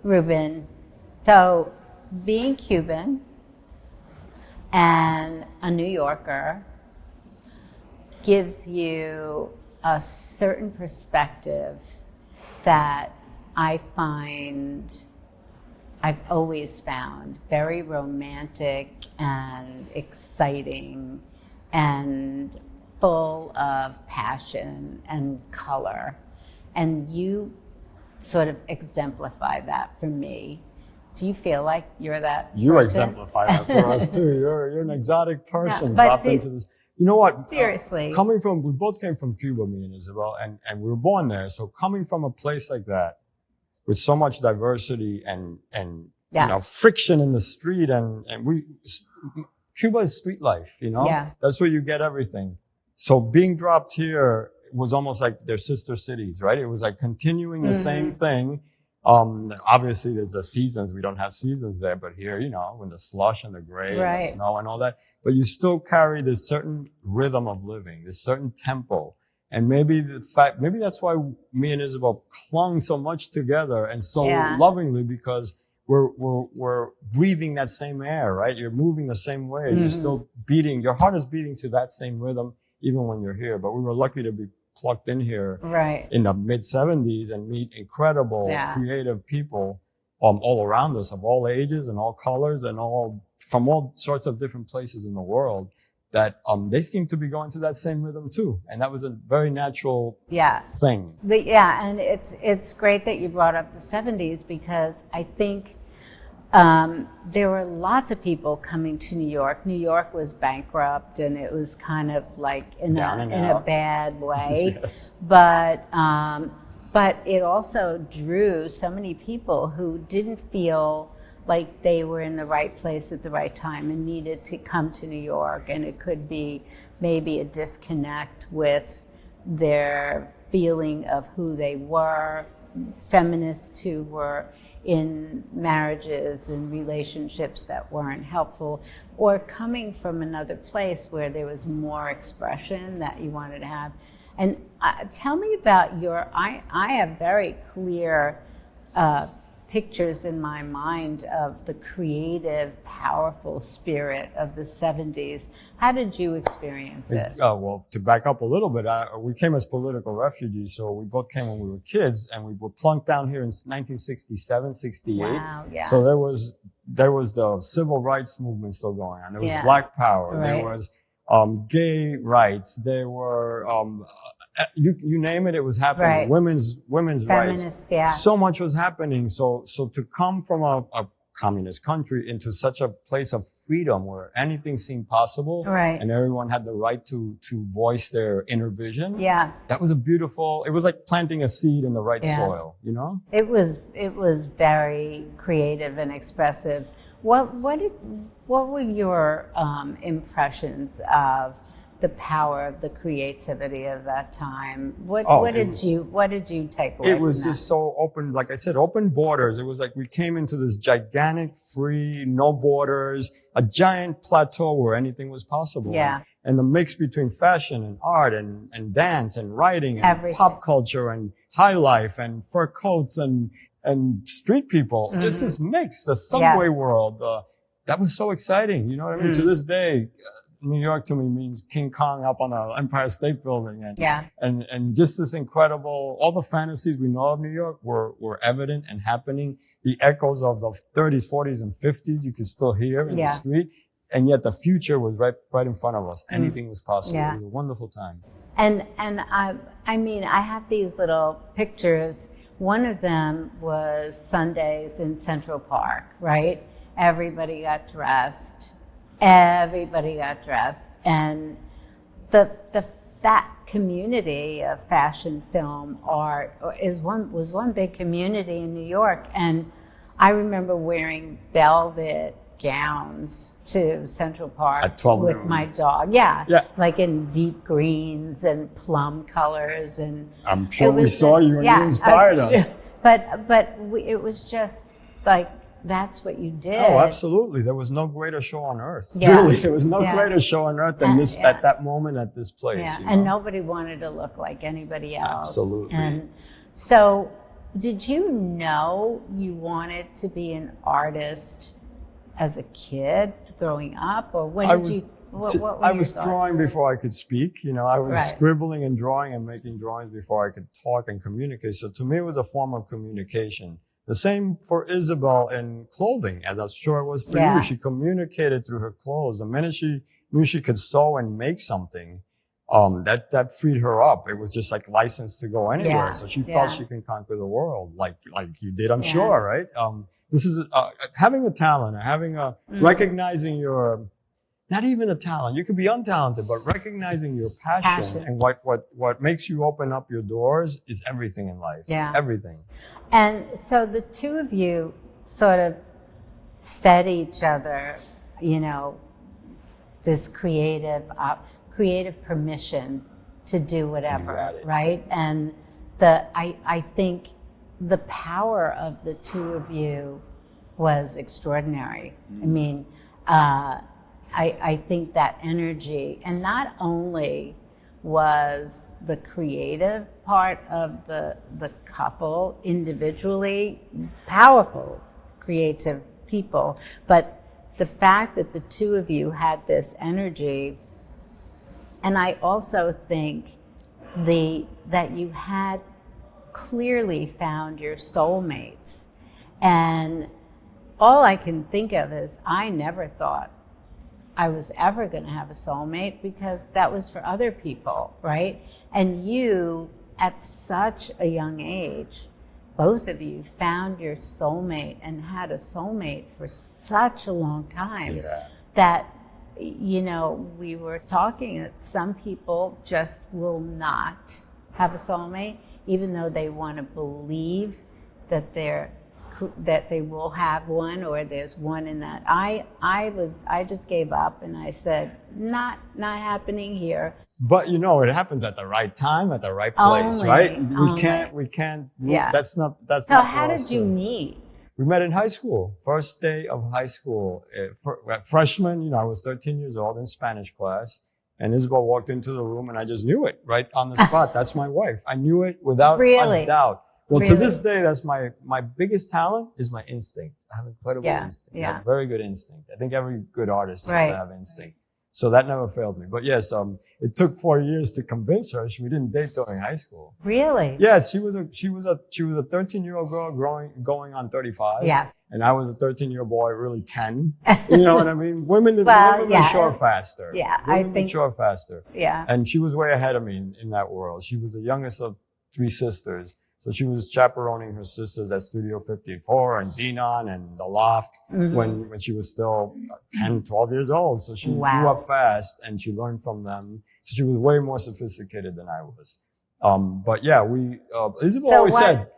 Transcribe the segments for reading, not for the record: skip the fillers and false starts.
Ruben, so being Cuban and a New Yorker gives you a certain perspective that I've always found very romantic and exciting and full of passion and color. And you sort of exemplify that for me. Do you feel like you're that You person? exemplify that for us too. You're an exotic person but dropped into this. You know what? Seriously. We both came from Cuba, me and Isabel, and we were born there. So coming from a place like that, with so much diversity and friction in the street, Cuba is street life, Yeah. That's where you get everything. So being dropped here was almost like their sister cities, right? It was like continuing the same thing. Obviously there's the seasons. We don't have seasons there, but here, when the slush and the gray and the snow and all that, but you still carry this certain rhythm of living, this certain tempo. And maybe that's why me and Isabel clung so much together and so lovingly, because we're breathing that same air, right? You're moving the same way. You're still beating, your heart is beating to that same rhythm even when you're here. But we were lucky to be plucked in here in the mid 70s and meet incredible creative people all around us, of all ages and all colors and from all sorts of different places in the world, that they seem to be going to that same rhythm too. And that was a very natural thing. And it's great that you brought up the 70s, because I think there were lots of people coming to New York. New York was bankrupt, and it was kind of like in a bad way. Yes. But it also drew so many people who didn't feel like they were in the right place at the right time and needed to come to New York. And it could be maybe a disconnect with their feeling of who they were, feminists who were in marriages and relationships that weren't helpful, or coming from another place where there was more expression that you wanted to have. And tell me about I have very clear pictures in my mind of the creative, powerful spirit of the 70s. How did you experience it? Well, to back up a little bit, we came as political refugees. So we both came when we were kids, and we were plunked down here in 1967, 68. Wow, yeah. So there was the civil rights movement still going on. There was Black Power. Right. There was gay rights. There were you name it, it was happening. Right. Women's Feminists, rights. So much was happening. So to come from a communist country into such a place of freedom where anything seemed possible, and everyone had the right to voice their inner vision. Yeah. That was it was like planting a seed in the right soil, It was very creative and expressive. What were your impressions of the power of the creativity of that time? What did you take away? It was just so open, like I said, open borders. It was like we came into this gigantic, free, no borders, a giant plateau where anything was possible. Yeah. And the mix between fashion and art and dance and writing and everything. Pop culture and high life and fur coats and street people. Just this mix, the subway world. That was so exciting. You know what I mean? To this day, New York to me means King Kong up on the Empire State Building, and just this incredible, all the fantasies we know of New York were evident and happening. The echoes of the 30s, 40s, and 50s you could still hear in the street, and yet the future was right in front of us. Anything was possible. Yeah. It was a wonderful time. And I mean, I have these little pictures. One of them was Sundays in Central Park, right? Everybody got dressed. And that community of fashion, film, art was one big community in New York. And I remember wearing velvet gowns to Central Park at 12 with noon. my dog. Like in deep greens and plum colors, and I'm sure we saw you and you inspired us. But it was just like, that's what you did. Oh, absolutely. There was no greater show on earth. Really, there was no greater show on earth than this at that moment at this place. And nobody wanted to look like anybody else. Absolutely. And so did you know you wanted to be an artist as a kid growing up, or when I did was you? What were I your was thoughts? drawing before I could speak. You know, I was Right. scribbling and drawing and making drawings before I could talk and communicate. So to me, it was a form of communication. The same for Isabel in clothing, as I'm sure it was for you. Yeah. She communicated through her clothes. The minute she knew she could sew and make something, that freed her up. It was just like license to go anywhere. Yeah. So she felt Yeah. she can conquer the world, like you did, I'm Yeah. sure, right? This is having a talent, or having a recognizing your not even a talent. You could be untalented, but recognizing your passion and what makes you open up your doors is everything in life. Yeah. Everything. And so the two of you sort of fed each other, you know, this creative permission to do whatever, right? And I think the power of the two of you was extraordinary. I mean, I think that energy, and not only was the creative part of the couple individually powerful, creative people, but the fact that the two of you had this energy, and I also think that you had clearly found your soulmates. And all I can think of is I never thought I was ever going to have a soulmate, because that was for other people, right? And you, at such a young age, both of you found your soulmate and had a soulmate for such a long time that, you know, we were talking that some people just will not have a soulmate, even though they want to believe that they will have one, or there's one in that. I just gave up and I said, not happening here. But you know, it happens at the right time, at the right place, right? We can't. Yeah. That's not. So how did you meet? We met in high school. First day of high school, freshman. You know, I was 13 years old in Spanish class, and Isabel walked into the room, and I just knew it right on the spot. That's my wife. I knew it without a doubt. Well, to this day, that's my biggest talent is my instinct. I have incredible instinct. I have very good instinct. I think every good artist has to have instinct. So that never failed me. But yes, it took 4 years to convince her. We didn't date during high school. Really? Yes, she was a 13-year-old girl going on 35. Yeah. And I was a 13-year-old boy, really 10. You know what I mean? Women mature faster. Yeah, women mature faster. Yeah. And she was way ahead of me in that world. She was the youngest of 3 sisters. So she was chaperoning her sisters at Studio 54 and Xenon and The Loft when she was still 10, 12 years old. So she grew up fast and she learned from them. So she was way more sophisticated than I was. But yeah, Isabel always said,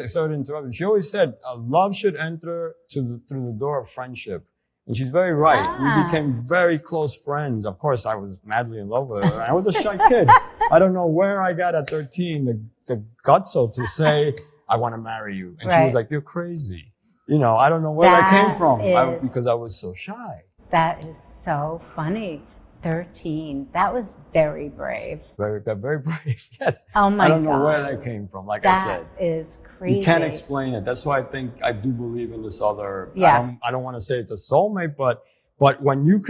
sorry to interrupt you, she always said, love should enter through the door of friendship. And she's very right. We became very close friends. Of course, I was madly in love with her. I was a shy kid. I don't know where I got at 13 the guts to say, I want to marry you. And she was like, you're crazy. You know, I don't know where that came from because I was so shy. That is so funny. 13. That was very brave. Very brave. Yes. Oh my God. I don't know where that came from. Like I said, that is crazy. You can't explain it. That's why I do believe in this other. I don't want to say it's a soulmate, but when you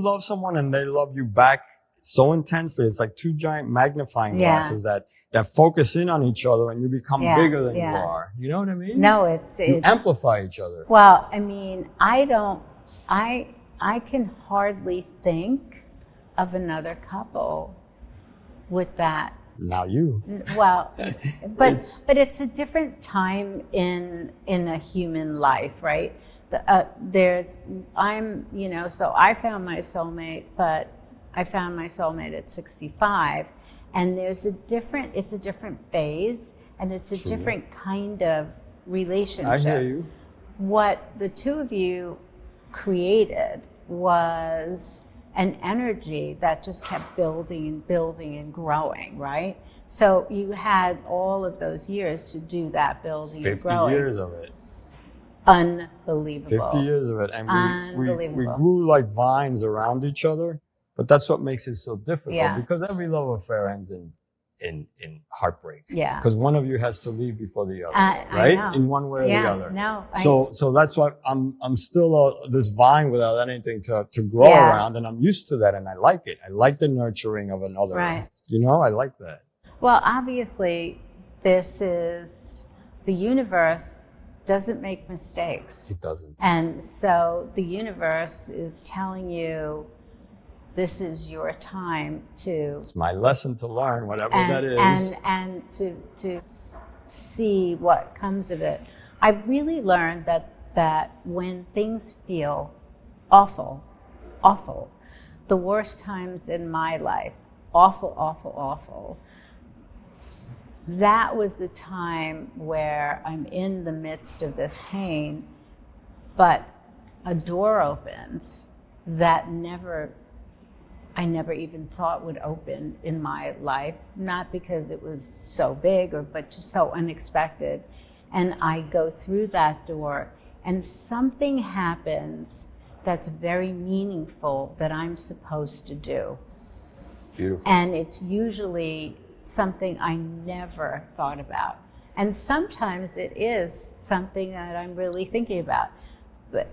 love someone and they love you back so intensely, it's like two giant magnifying glasses that focus in on each other, and you become bigger than you are. You know what I mean? No, you amplify each other. Well, I mean, I can hardly think of another couple with that. Now you. Well, but it's a different time in a human life, right? So I found my soulmate, but I found my soulmate at 65, and it's a different phase, and it's a different kind of relationship. I hear you. What the two of you created was an energy that just kept building and building and growing, right? So you had all of those years to do that building and growing. 50 years of it. Unbelievable. 50 years of it. And we grew like vines around each other. But that's what makes it so difficult, because every love affair ends in in heartbreak. Yeah. Because one of you has to leave before the other, I right? know. In one way or the other. No. So that's why I'm still this vine without anything to grow around, and I'm used to that, and I like it. I like the nurturing of another. Right. I like that. Well, obviously, the universe doesn't make mistakes. It doesn't. And so the universe is telling you, this is your time to... It's my lesson to learn, whatever that is. And to see what comes of it. I've really learned that when things feel awful, the worst times in my life, awful, that was the time where I'm in the midst of this pain, but a door opens that I never even thought would open in my life, not because it was so big but just so unexpected. And I go through that door, and something happens that's very meaningful that I'm supposed to do. Beautiful. And it's usually something I never thought about. And sometimes it is something that I'm really thinking about.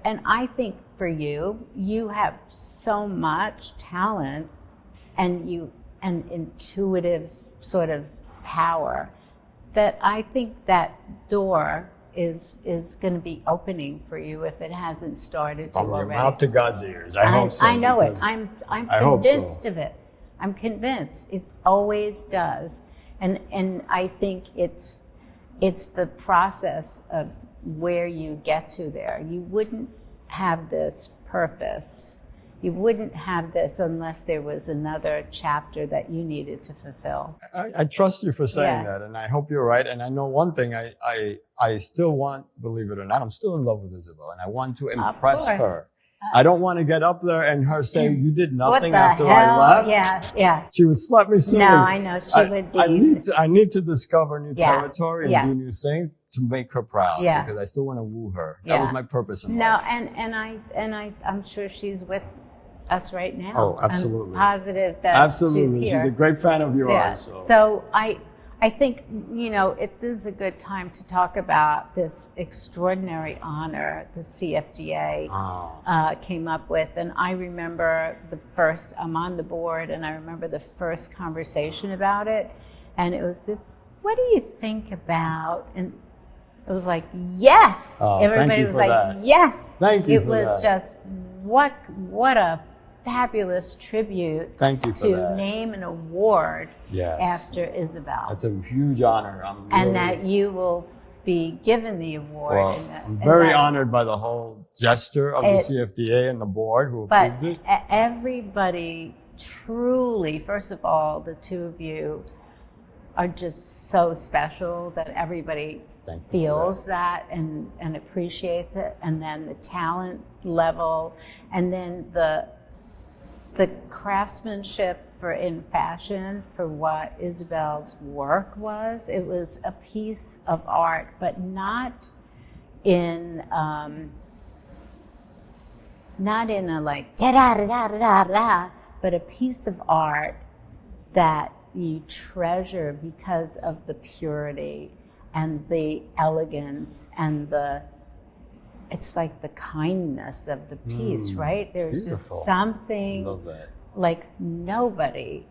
And I think for you have so much talent and intuitive sort of power that I think that door is going to be opening for you if it hasn't started to From your already. mouth to God's ears. I hope so. I know it. I'm convinced of it. I'm convinced it always does, and I think it's the process of where you get to there. You wouldn't have this purpose. You wouldn't have this unless there was another chapter that you needed to fulfill. I trust you for saying that, and I hope you're right. And I know one thing, I still want, believe it or not, I'm still in love with Isabel, and I want to impress her. I don't want to get up there and her say, you did nothing after I left. Yeah. She would slap me silly. No, I know. She would be. I need to discover new territory and do new things to make her proud. Yeah. Because I still want to woo her. That was my purpose in life. And I'm sure she's with us right now. Oh, absolutely. I'm positive that she's here. She's a great fan of yours. Yeah. So I think, this is a good time to talk about this extraordinary honor the CFDA came up with. And I remember I'm on the board, and I remember the first conversation about it. And it was just, what do you think about? And it was like, yes. Everybody was like, that. Yes. Thank you. It was just, what a fabulous tribute to name an award after Isabel. That's a huge honor. And that you will be given the award. Well, I'm very honored by the whole gesture of the CFDA and the board who approved it. But everybody truly, first of all, the two of you are just so special that everybody feels that and appreciates it. And then the talent level, and then the craftsmanship in fashion for what Isabel's work was. It was a piece of art, but not in a like da-da-da-da-da-da, but a piece of art that you treasure because of the purity and the elegance and it's like the kindness of the piece, right? There's beautiful. Just something like nobody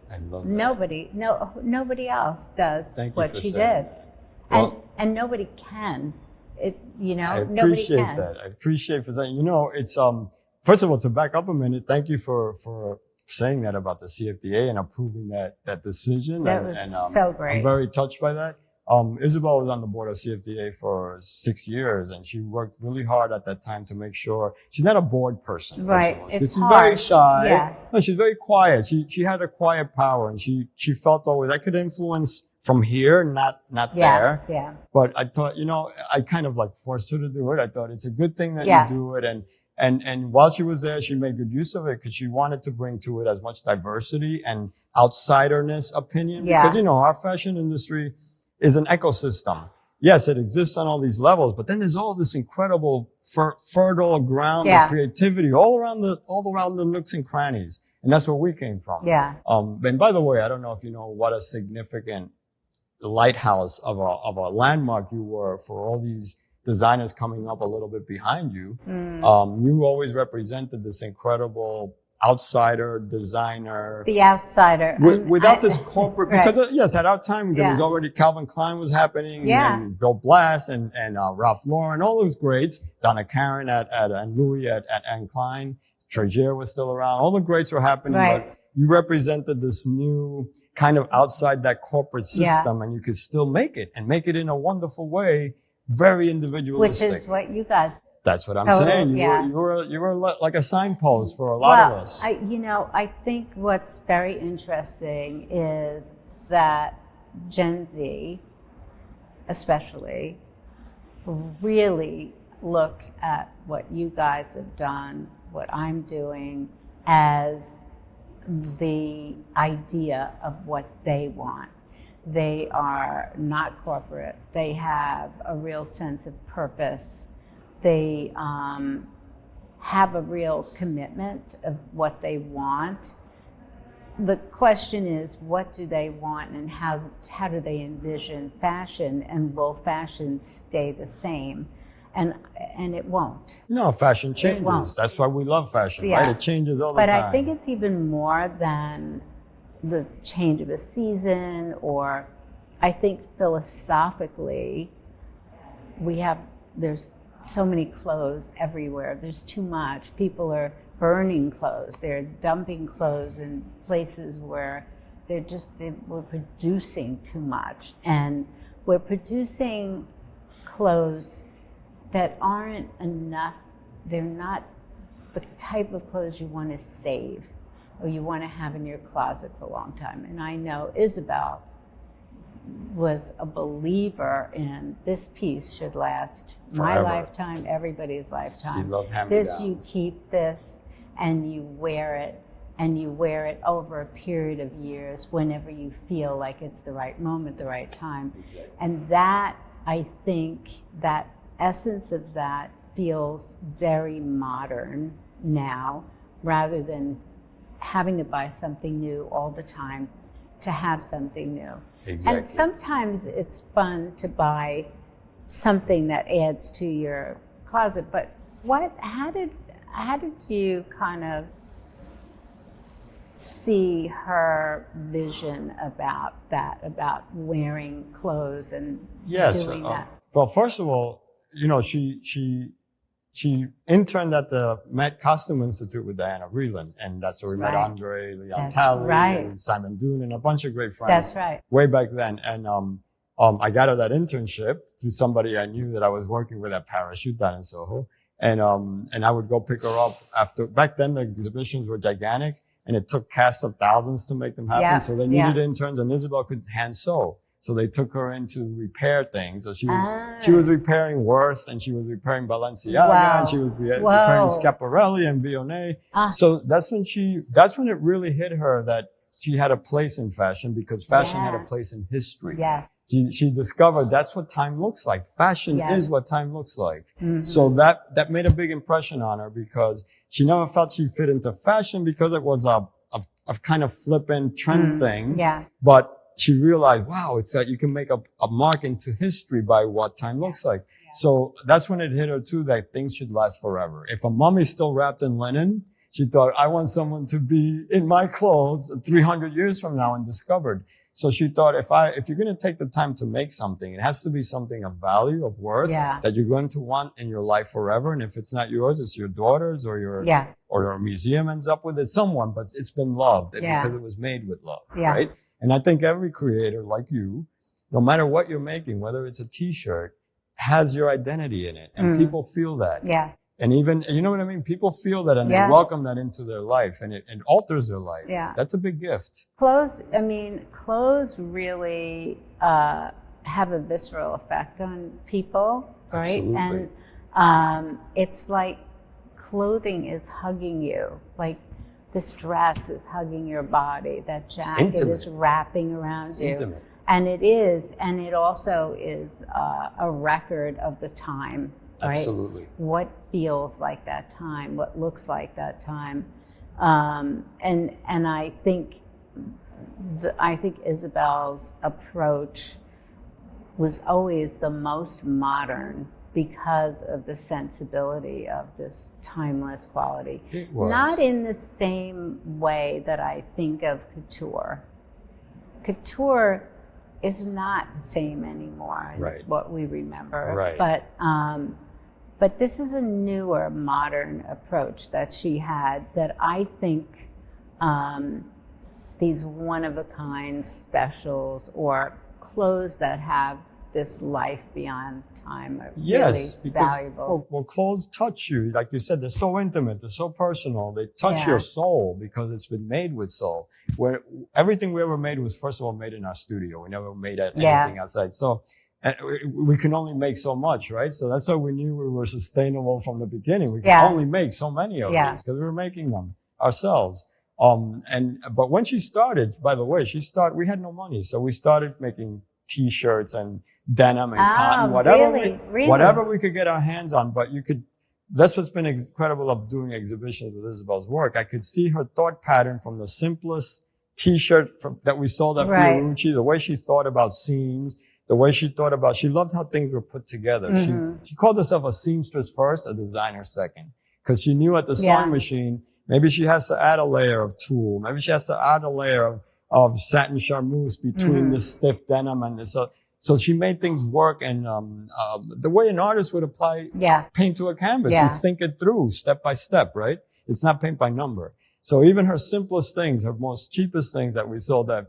else does what she did. And nobody can. I nobody appreciate can. that. I appreciate for saying, it's, first of all, to back up a minute, thank you for saying that about the CFDA and approving that decision. That was so great. I'm very touched by that. Isabel was on the board of CFDA for 6 years, and she worked really hard at that time to make sure she's not a board person. Right. She's very shy. Yeah. No, she's very quiet. She had a quiet power, and she felt always I could influence from here, not there. Yeah. But I thought, I kind of like forced her to do it. I thought it's a good thing that you do it. And while she was there, she made good use of it because she wanted to bring to it as much diversity and outsiderness opinion. Yeah. Because, our fashion industry is an ecosystem. Yes, it exists on all these levels, but then there's all this incredible fertile ground of creativity all around the nooks and crannies. And that's where we came from. Yeah. And by the way, I don't know if you know what a significant lighthouse of a landmark you were for all these designers coming up a little bit behind you. You always represented this incredible outsider designer. The outsider. Without this corporate, right. because yes, at our time there was already Calvin Klein was happening, and Bill Blass and Ralph Lauren, all those greats. Donna Karan and Louis at Anne Klein. Tregear was still around. All the greats were happening, but you represented this new kind of outside that corporate system, and you could still make it in a wonderful way, very individualistic. Which is what you guys. That's what I'm saying. You were like a signpost for a lot of us. I think what's very interesting is that Gen Z, especially, really look at what you guys have done, what I'm doing, as the idea of what they want. They are not corporate. They have a real sense of purpose. They have a real commitment of what they want. The question is, what do they want, and how do they envision fashion, and will fashion stay the same? And it won't. No, fashion changes. That's why we love fashion, right? It changes all the time. But I think it's even more than the change of a season, or I think philosophically, there's so many clothes everywhere. There's too much. People are burning clothes. They're dumping clothes in places where we're producing too much. And we're producing clothes that aren't enough. They're not the type of clothes you want to save or you want to have in your closet for a long time. And I know Isabel was a believer in this piece should last forever. My lifetime, everybody's lifetime. She loved hand-me-downs. You keep this and you wear it, and you wear it over a period of years whenever you feel like it's the right moment, the right time. Exactly. And that, I think, that essence of that feels very modern now, rather than having to buy something new all the time to have something new. Exactly. And sometimes it's fun to buy something that adds to your closet, but how did you kind of see her vision about that, about wearing clothes and doing that? Well, first of all, she interned at the Met Costume Institute with Diana Vreeland, and that's where we met Andre Leon Talley and Simon Doon and a bunch of great friends. That's right. Way back then, and I got her that internship through somebody I knew that I was working with at Parachute down in Soho, and I would go pick her up after. Back then, the exhibitions were gigantic, and it took casts of thousands to make them happen. So they needed interns, and Isabel could hand sew. So they took her in to repair things. So she was repairing Worth, and she was repairing Balenciaga, and she was repairing Schiaparelli and Vionnet. So that's when it really hit her that she had a place in fashion, because fashion had a place in history. Yes. She discovered that's what time looks like. Fashion is what time looks like. Mm-hmm. So that made a big impression on her, because she never felt she fit into fashion because it was a kind of flippant trend thing. Yeah. But she realized, wow, it's that you can make a mark into history by what time looks like. Yeah. So that's when it hit her too, that things should last forever. If a mummy's still wrapped in linen, she thought, I want someone to be in my clothes 300 years from now, and discovered. So she thought, if you're going to take the time to make something, it has to be something of value, of worth, that you're going to want in your life forever. And if it's not yours, it's your daughter's or your museum ends up with it, someone, but it's been loved because it was made with love, right? And I think every creator like you, no matter what you're making, whether it's a t-shirt, has your identity in it. And people feel that. Yeah. And even, you know what I mean? People feel that, and they welcome that into their life, and it alters their life. Yeah. That's a big gift. Clothes really have a visceral effect on people, right? Absolutely. And it's like clothing is hugging you. Like, this dress is hugging your body. That jacket is wrapping around you. It's intimate. And it is, and it also is a record of the time, right? Absolutely. What feels like that time, what looks like that time. And I think Isabel's approach was always the most modern because of the sensibility of this timeless quality. It was. Not in the same way that I think of couture. Couture is not the same anymore as Right. what we remember. Right. But this is a newer, modern approach that she had that I think these one-of-a-kind specials or clothes that have this life beyond time are Yes, really because valuable. well, clothes touch you, like you said. They're so intimate, they're so personal. They touch Yeah. your soul because it's been made with soul. Where everything we ever made was first of all made in our studio. We never made anything outside. So we can only make so much, right? So that's why we knew we were sustainable from the beginning. We could only make so many of these because we were making them ourselves. But when she started, by the way, we had no money, so we started making T-shirts and denim and cotton, whatever we could get our hands on. But that's what's been incredible of doing exhibitions with Isabel's work. I could see her thought pattern from the simplest T-shirt that we sold at Fiorucci, the way she thought about seams, the way she loved how things were put together. Mm-hmm. She called herself a seamstress first, a designer second, because she knew at the sewing machine, maybe she has to add a layer of tulle, maybe she has to add a layer of satin charmeuse between this stiff denim and this. So she made things work, and the way an artist would apply paint to a canvas, you think it through step by step, right? It's not paint by number. So even her simplest things, her most cheapest things that we sold at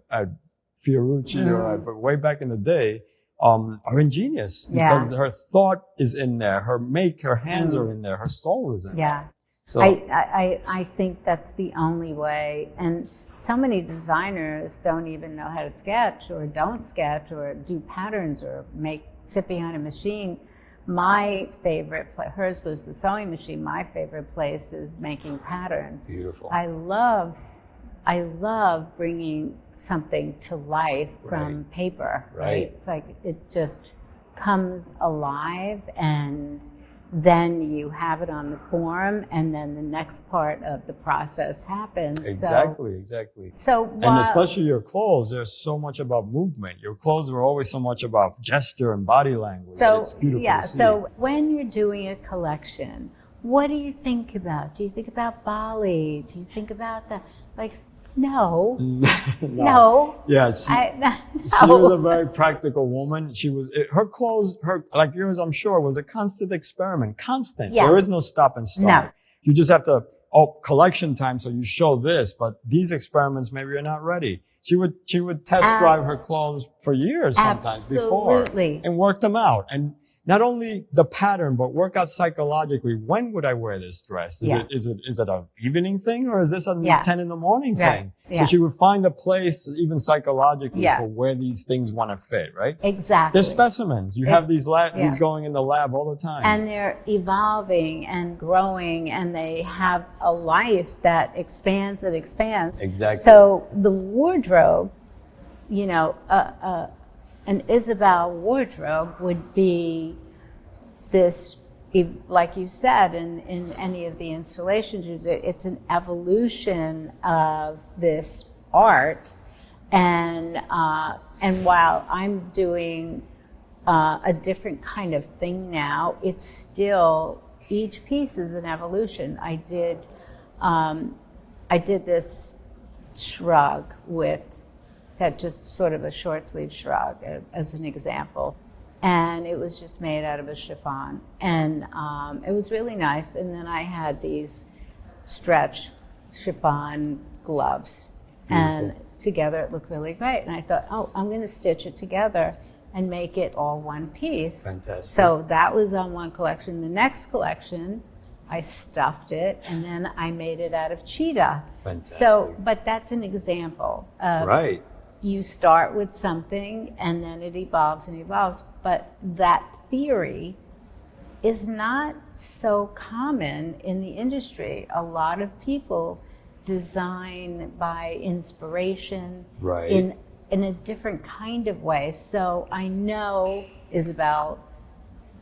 Fiorucci or way back in the day, are ingenious because her thought is in there, her hands are in there, her soul is in there. So I think that's the only way. And so many designers don't even know how to sketch or don't sketch or do patterns or sit behind a machine. My favorite, hers was the sewing machine. My favorite place is making patterns. Beautiful. I love bringing something to life from paper. Right. Like it just comes alive, and then you have it on the form, and then the next part of the process happens. Exactly. And especially your clothes, there's so much about movement. Your clothes were always so much about gesture and body language. So it's beautiful to see. So when you're doing a collection, what do you think about? Do you think about Bali? Do you think about that? No. No. Yeah, she was a very practical woman. Her clothes, like yours, I'm sure, was a constant experiment. Constant. Yeah. There is no stop and start. No. You just have to, collection time, so you show this, but these experiments, maybe you're not ready. She would test drive her clothes for years sometimes before and work them out. And not only the pattern, but work out psychologically. When would I wear this dress? Is it an evening thing, or is this a 10 in the morning thing? So she would find a place, even psychologically, for where these things want to fit, right? Exactly. They're specimens. You have these going in the lab all the time. And they're evolving and growing, and they have a life that expands and expands. Exactly. So the wardrobe, an Isabel wardrobe would be this, like you said, in any of the installations, it's an evolution of this art. And while I'm doing a different kind of thing now, it's still, each piece is an evolution. I did this shrug that just sort of a short sleeve shrug as an example. And it was just made out of a chiffon. And it was really nice. And then I had these stretch chiffon gloves. Beautiful. And together it looked really great. And I thought, I'm going to stitch it together and make it all one piece. Fantastic. So that was on one collection. The next collection, I stuffed it, and then I made it out of cheetah. Fantastic. But that's an example of you start with something and then it evolves and evolves. But that theory is not so common in the industry. A lot of people design by inspiration in a different kind of way. So I know Isabel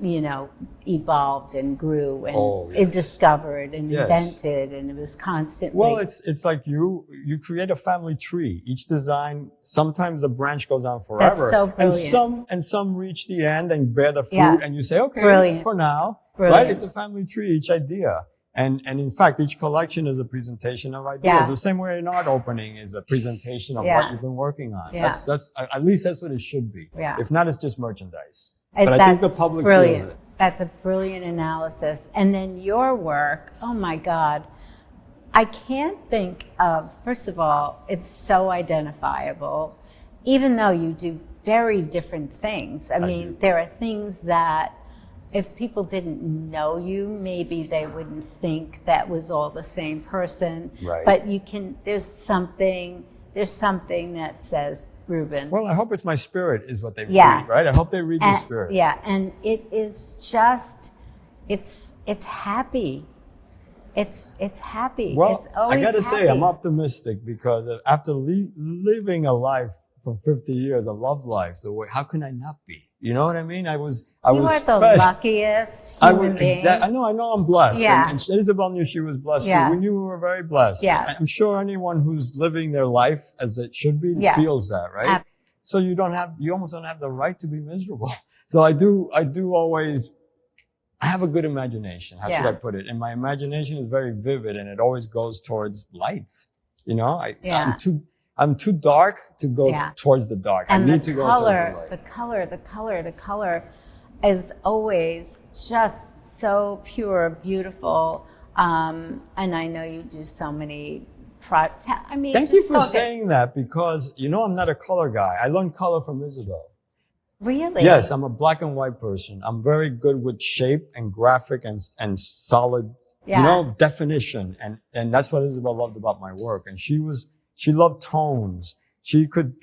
evolved and grew and yes. it discovered and Yes. invented, and it was constantly. Well, it's like you create a family tree. Each design, sometimes the branch goes on forever. That's so brilliant. And some reach the end and bear the fruit, Yeah. and you say, okay, Brilliant. for now, Brilliant. right? It's a family tree, each idea. And in fact, each collection is a presentation of ideas. Yeah. The same way an art opening is a presentation of Yeah. what you've been working on. Yeah. That's at least that's what it should be. Yeah. If not, it's just merchandise. But I think the public brilliant. feels it. That's a brilliant analysis. And then your work, oh my God, I can't think of, first of all, it's so identifiable, even though you do very different things. I mean, do. there are things that if people didn't know you, maybe they wouldn't think that was all the same person. Right. But there's something that says Ruben. Well, I hope it's my spirit is what they Yeah. read, right? I hope they read the spirit. Yeah, and it is just, it's happy. It's happy. Well, it's always I gotta happy. say, I'm optimistic because after living a life for 50 years, a love life, so how can I not be? You know what I mean? I was You are the luckiest human being. I know I'm blessed. Yeah. And Isabel knew she was blessed Yeah. too. We knew we were very blessed. Yeah. I'm sure anyone who's living their life as it should be Yeah. feels that, right? Absolutely. So you almost don't have the right to be miserable. So I do always, I have a good imagination. How should Yeah. I put it? And my imagination is very vivid and it always goes towards lights. You know, Yeah. I'm too dark to go Yeah. towards the dark. And I need to go towards the light. the color is always just so pure, beautiful. And I know you do so many I mean, Thank you just for talk it- saying that because, I'm not a color guy. I learned color from Isabel. Really? Yes, I'm a black and white person. I'm very good with shape and graphic and solid, Yeah. definition. And that's what Isabel loved about my work. And she loved tones. She could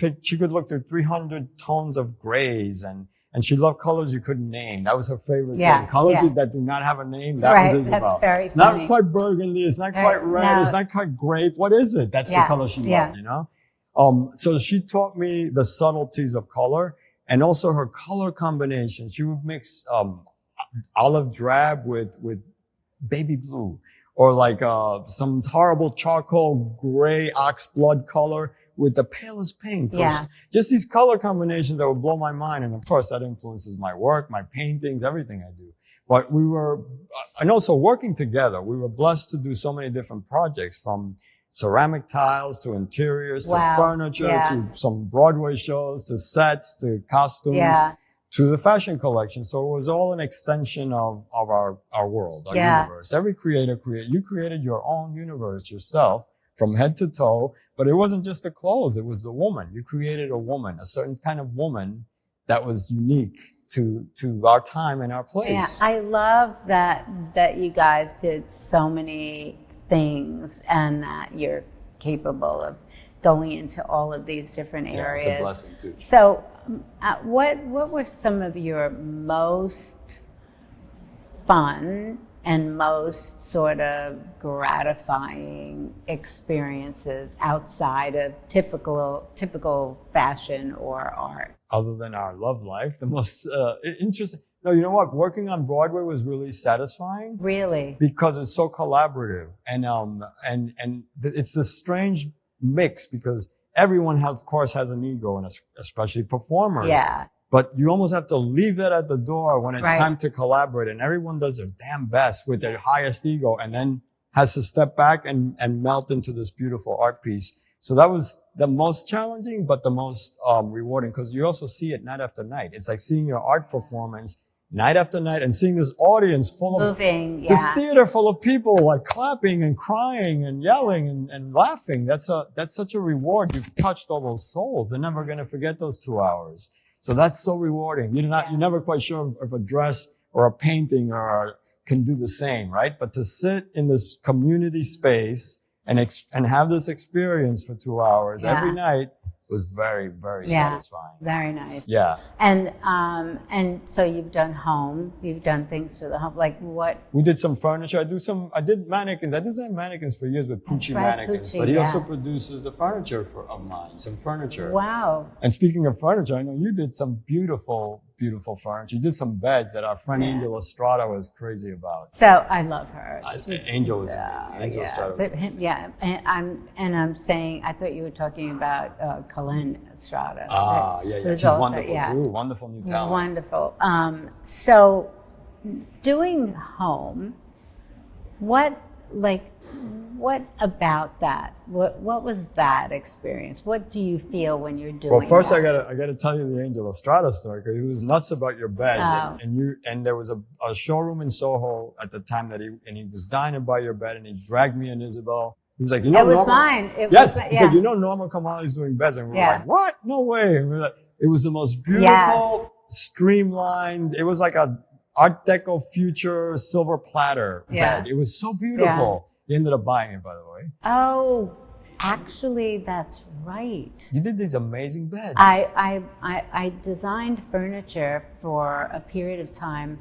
look through 300 tones of grays and she loved colors you couldn't name. That was her favorite thing. Colors that do not have a name. That Right, was Isabel. that's very It's funny. not quite burgundy. It's not quite red. No. It's not quite grape. What is it? That's the color she loved, So she taught me the subtleties of color and also her color combinations. She would mix, olive drab with baby blue or like, some horrible charcoal gray ox blood color with the palest pink. Yeah. Just these color combinations that would blow my mind. And of course that influences my work, my paintings, everything I do. But and also working together, we were blessed to do so many different projects from ceramic tiles to interiors to furniture to some Broadway shows to sets to costumes to the fashion collection. So it was all an extension of our world, our universe. Every creator you created your own universe yourself from head to toe, but it wasn't just the clothes. It was the woman. You created a woman, a certain kind of woman that was unique to our time and our place. Yeah, I love that you guys did so many things and that you're capable of going into all of these different areas. It's a blessing too. So, what were some of your most fun and most sort of gratifying experiences outside of typical fashion or art? Other than our love life, the most interesting. No, you know what? Working on Broadway was really satisfying. Really? Because it's so collaborative, and it's this strange mix because everyone, of course, has an ego, and especially performers. Yeah. But you almost have to leave that at the door when it's time to collaborate, and everyone does their damn best with their highest ego, and then has to step back and melt into this beautiful art piece. So that was the most challenging, but the most rewarding, because you also see it night after night. It's like seeing your art performance night after night and seeing this audience full of this theater full of people like clapping and crying and yelling and laughing. That's such a reward. You've touched all those souls. They're never going to forget those 2 hours. So that's so rewarding. You're never quite sure if a dress or a painting can do the same, right? But to sit in this community space and have this experience for 2 hours every night, was very, very Yeah. satisfying. Very nice. Yeah. And so you've done things for the home, like what? We did some furniture. I did mannequins. I designed mannequins for years with Pucci right, mannequins, Pucci, but he yeah. also produces the furniture of mine, some furniture. Wow. And speaking of furniture, I know you did some beautiful, beautiful furniture. You did some beds that our friend Yeah. Angel Estrada was crazy about. So I love her. Angel was amazing. Angel Estrada was amazing. Yeah, and I'm saying, I thought you were talking about Colin Estrada. Ah, yeah. She's also, wonderful too. Wonderful new talent. Wonderful. So doing home, what about that? What was that experience? What do you feel when you're doing? Well, first that? I gotta tell you the Angel Estrada story, because he was nuts about your beds, Oh. and there was a showroom in Soho at the time he was dying to buy your bed, and he dragged me and Isabel. He was like, you know, it was Norma, mine. He said, you know, Norma Kamali's doing beds, and we were Yeah. like, what? No way! And we were like, it was the most beautiful, streamlined. It was like a Art Deco future silver platter bed. It was so beautiful. He ended up buying it, by the way. Oh, actually, that's right. You did these amazing beds. I designed furniture for a period of time,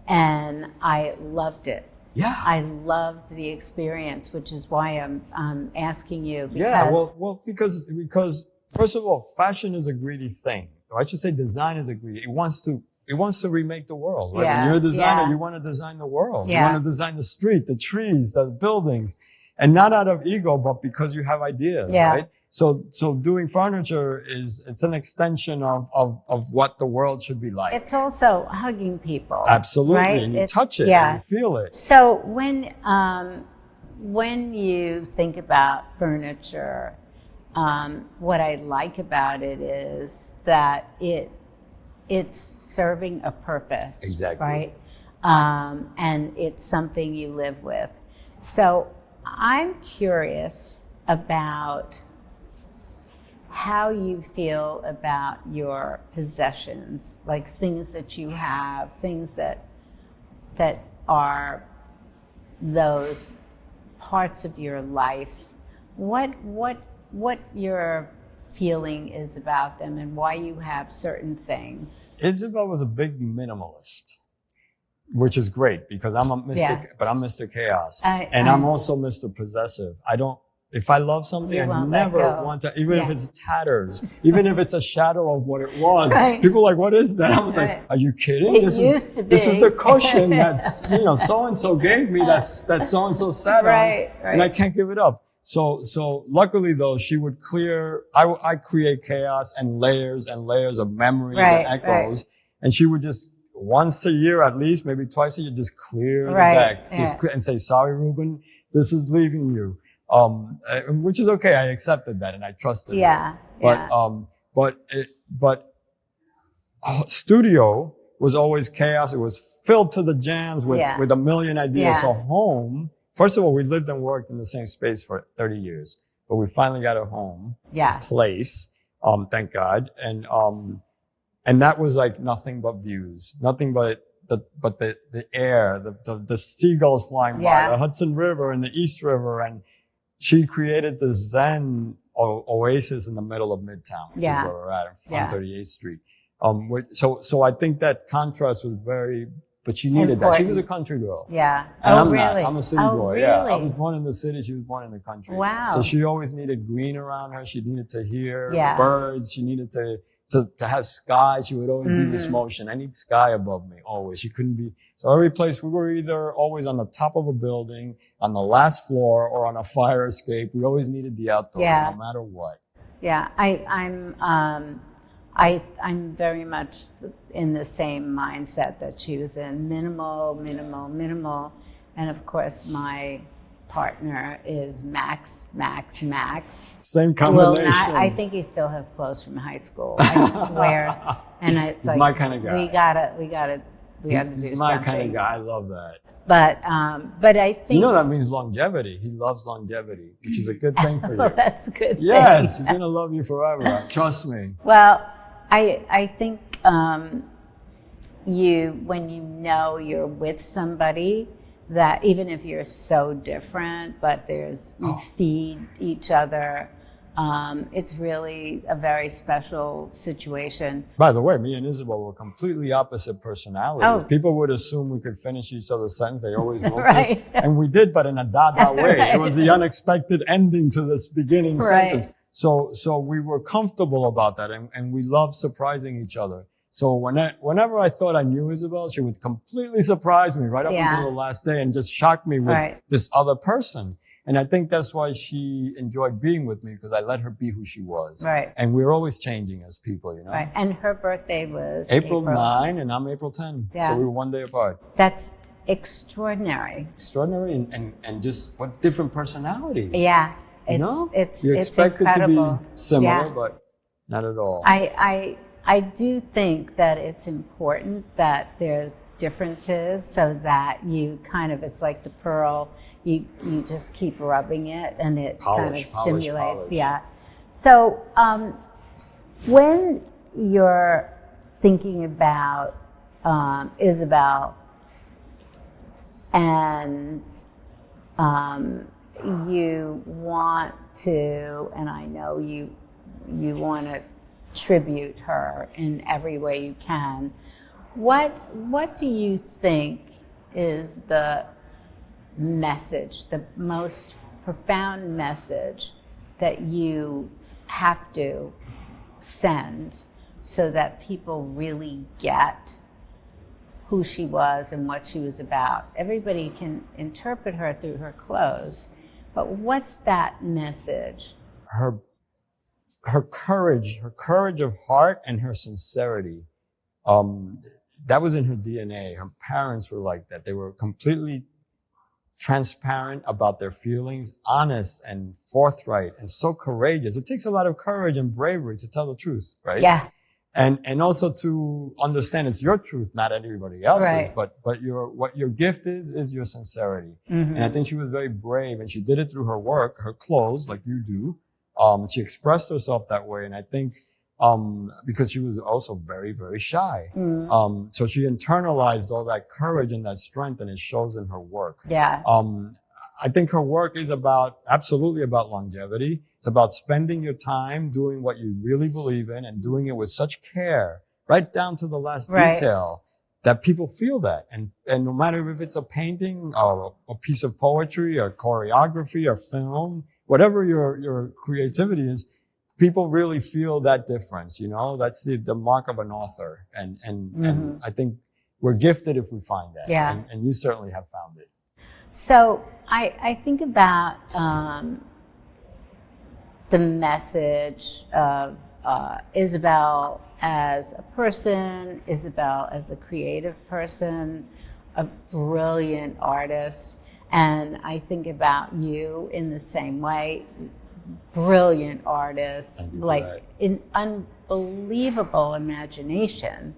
and I loved it. Yeah. I loved the experience, which is why I'm asking you. Because, yeah. Well, because first of all, fashion is a greedy thing. Or I should say, design is a greedy. It wants to remake the world, right? Yeah, When you're a designer, yeah. you want to design the world. Yeah. You want to design the street, the trees, the buildings, and not out of ego, but because you have ideas, right? So doing furniture it's an extension of what the world should be like. It's also hugging people. Absolutely, right? and you touch it, yeah. and you feel it. So when you think about furniture, what I like about it is that it's serving a purpose. Exactly. Right? And it's something you live with. So I'm curious about how you feel about your possessions, like things that you have, things that are those parts of your life. What your feeling is about them and why you have certain things. Isabel was a big minimalist, which is great because I'm a Mr. But I'm Mr. Chaos, and I'm also Mr. Possessive. If I love something, I never want to, even if it's tatters, even if it's a shadow of what it was. Right. People are like, what is that? I was like, are you kidding? This used to be. This is the cushion that's, so-and-so gave me that so-and-so sat on, and I can't give it up. So luckily though, she would I create chaos and layers of memories and echoes, and she would just once a year at least, maybe twice a year, just clear the deck, and say, sorry, Ruben, this is leaving you. Which is okay. I accepted that and I trusted her. But studio was always chaos. It was filled to the jams with a million ideas. So home, first of all, we lived and worked in the same space for 30 years, but we finally got a home, a place, thank God. And that was like nothing but views, nothing but the air, the seagulls flying by, the Hudson River and the East River, and she created the Zen oasis in the middle of Midtown, which is where we're at, on 38th Street. So I think that contrast was but she needed that. She was a country girl. Yeah. And I'm really? not. I'm a city boy. Really? Yeah. I was born in the city. She was born in the country. Wow. So she always needed green around her. She needed to hear birds. She needed to have sky. She would always do this motion. I need sky above me always. She couldn't be. So every place we were either always on the top of a building, on the last floor, or on a fire escape. We always needed the outdoors, no matter what. Yeah, I'm very much in the same mindset that she was in. Minimal, and of course my partner is Max. Same combination. I think he still has clothes from high school. I swear. And he's like, my kind of guy. We gotta do something. He's my kind of guy. I love that. But I think that means longevity. He loves longevity, which is a good thing for you. Well, that's a good thing. Yes, he's gonna love you forever. Trust me. Well, I think when you're with somebody, that even if you're so different, but you feed each other, it's really a very special situation. By the way, me and Isabel were completely opposite personalities. Oh. People would assume we could finish each other's sentence. They always wrote Right. this. And we did, but in a da-da way. Right. It was the unexpected ending to this beginning Right. sentence. So we were comfortable about that, and we loved surprising each other. So whenever I thought I knew Isabel, she would completely surprise me right up Yeah. until the last day and just shock me with Right. this other person. And I think that's why she enjoyed being with me, because I let her be who she was. Right. And we were always changing as people, you know. Right. And her birthday was April 9 and I'm April 10. Yeah. So we were one day apart. That's extraordinary. Extraordinary and just what different personalities. Yeah. You know? It's you expect it to incredible. be similar, Yeah. but not at all. I do think that it's important that there's differences so that you kind of, it's like the pearl, you just keep rubbing it and it kind of stimulates. Polish. Yeah. So when you're thinking about Isabel and you want to, and I know you want to tribute her in every way you can, what do you think is the message, the most profound message that you have to send so that people really get who she was and what she was about? Everybody can interpret her through her clothes, but what's that message? Her courage of heart and her sincerity. That was in her DNA. Her parents were like that. They were completely transparent about their feelings, honest and forthright, and so courageous. It takes a lot of courage and bravery to tell the truth, right? Yeah. And also to understand it's your truth, not everybody else's. Right. But what your gift is your sincerity. Mm-hmm. And I think she was very brave, and she did it through her work, her clothes, like you do. She expressed herself that way, and I think because she was also very, very shy. Mm. So she internalized all that courage and that strength, and it shows in her work. Yeah. I think her work is absolutely about longevity. It's about spending your time doing what you really believe in and doing it with such care, right down to the last detail, that people feel that. And no matter if it's a painting or a piece of poetry or choreography or film, whatever your creativity is, people really feel that difference, you know? That's the mark of an author. And I think we're gifted if we find that. Yeah. And you certainly have found it. So I think about the message of Isabel as a person, Isabel as a creative person, a brilliant artist. And I think about you in the same way. Brilliant artist, like an unbelievable imagination.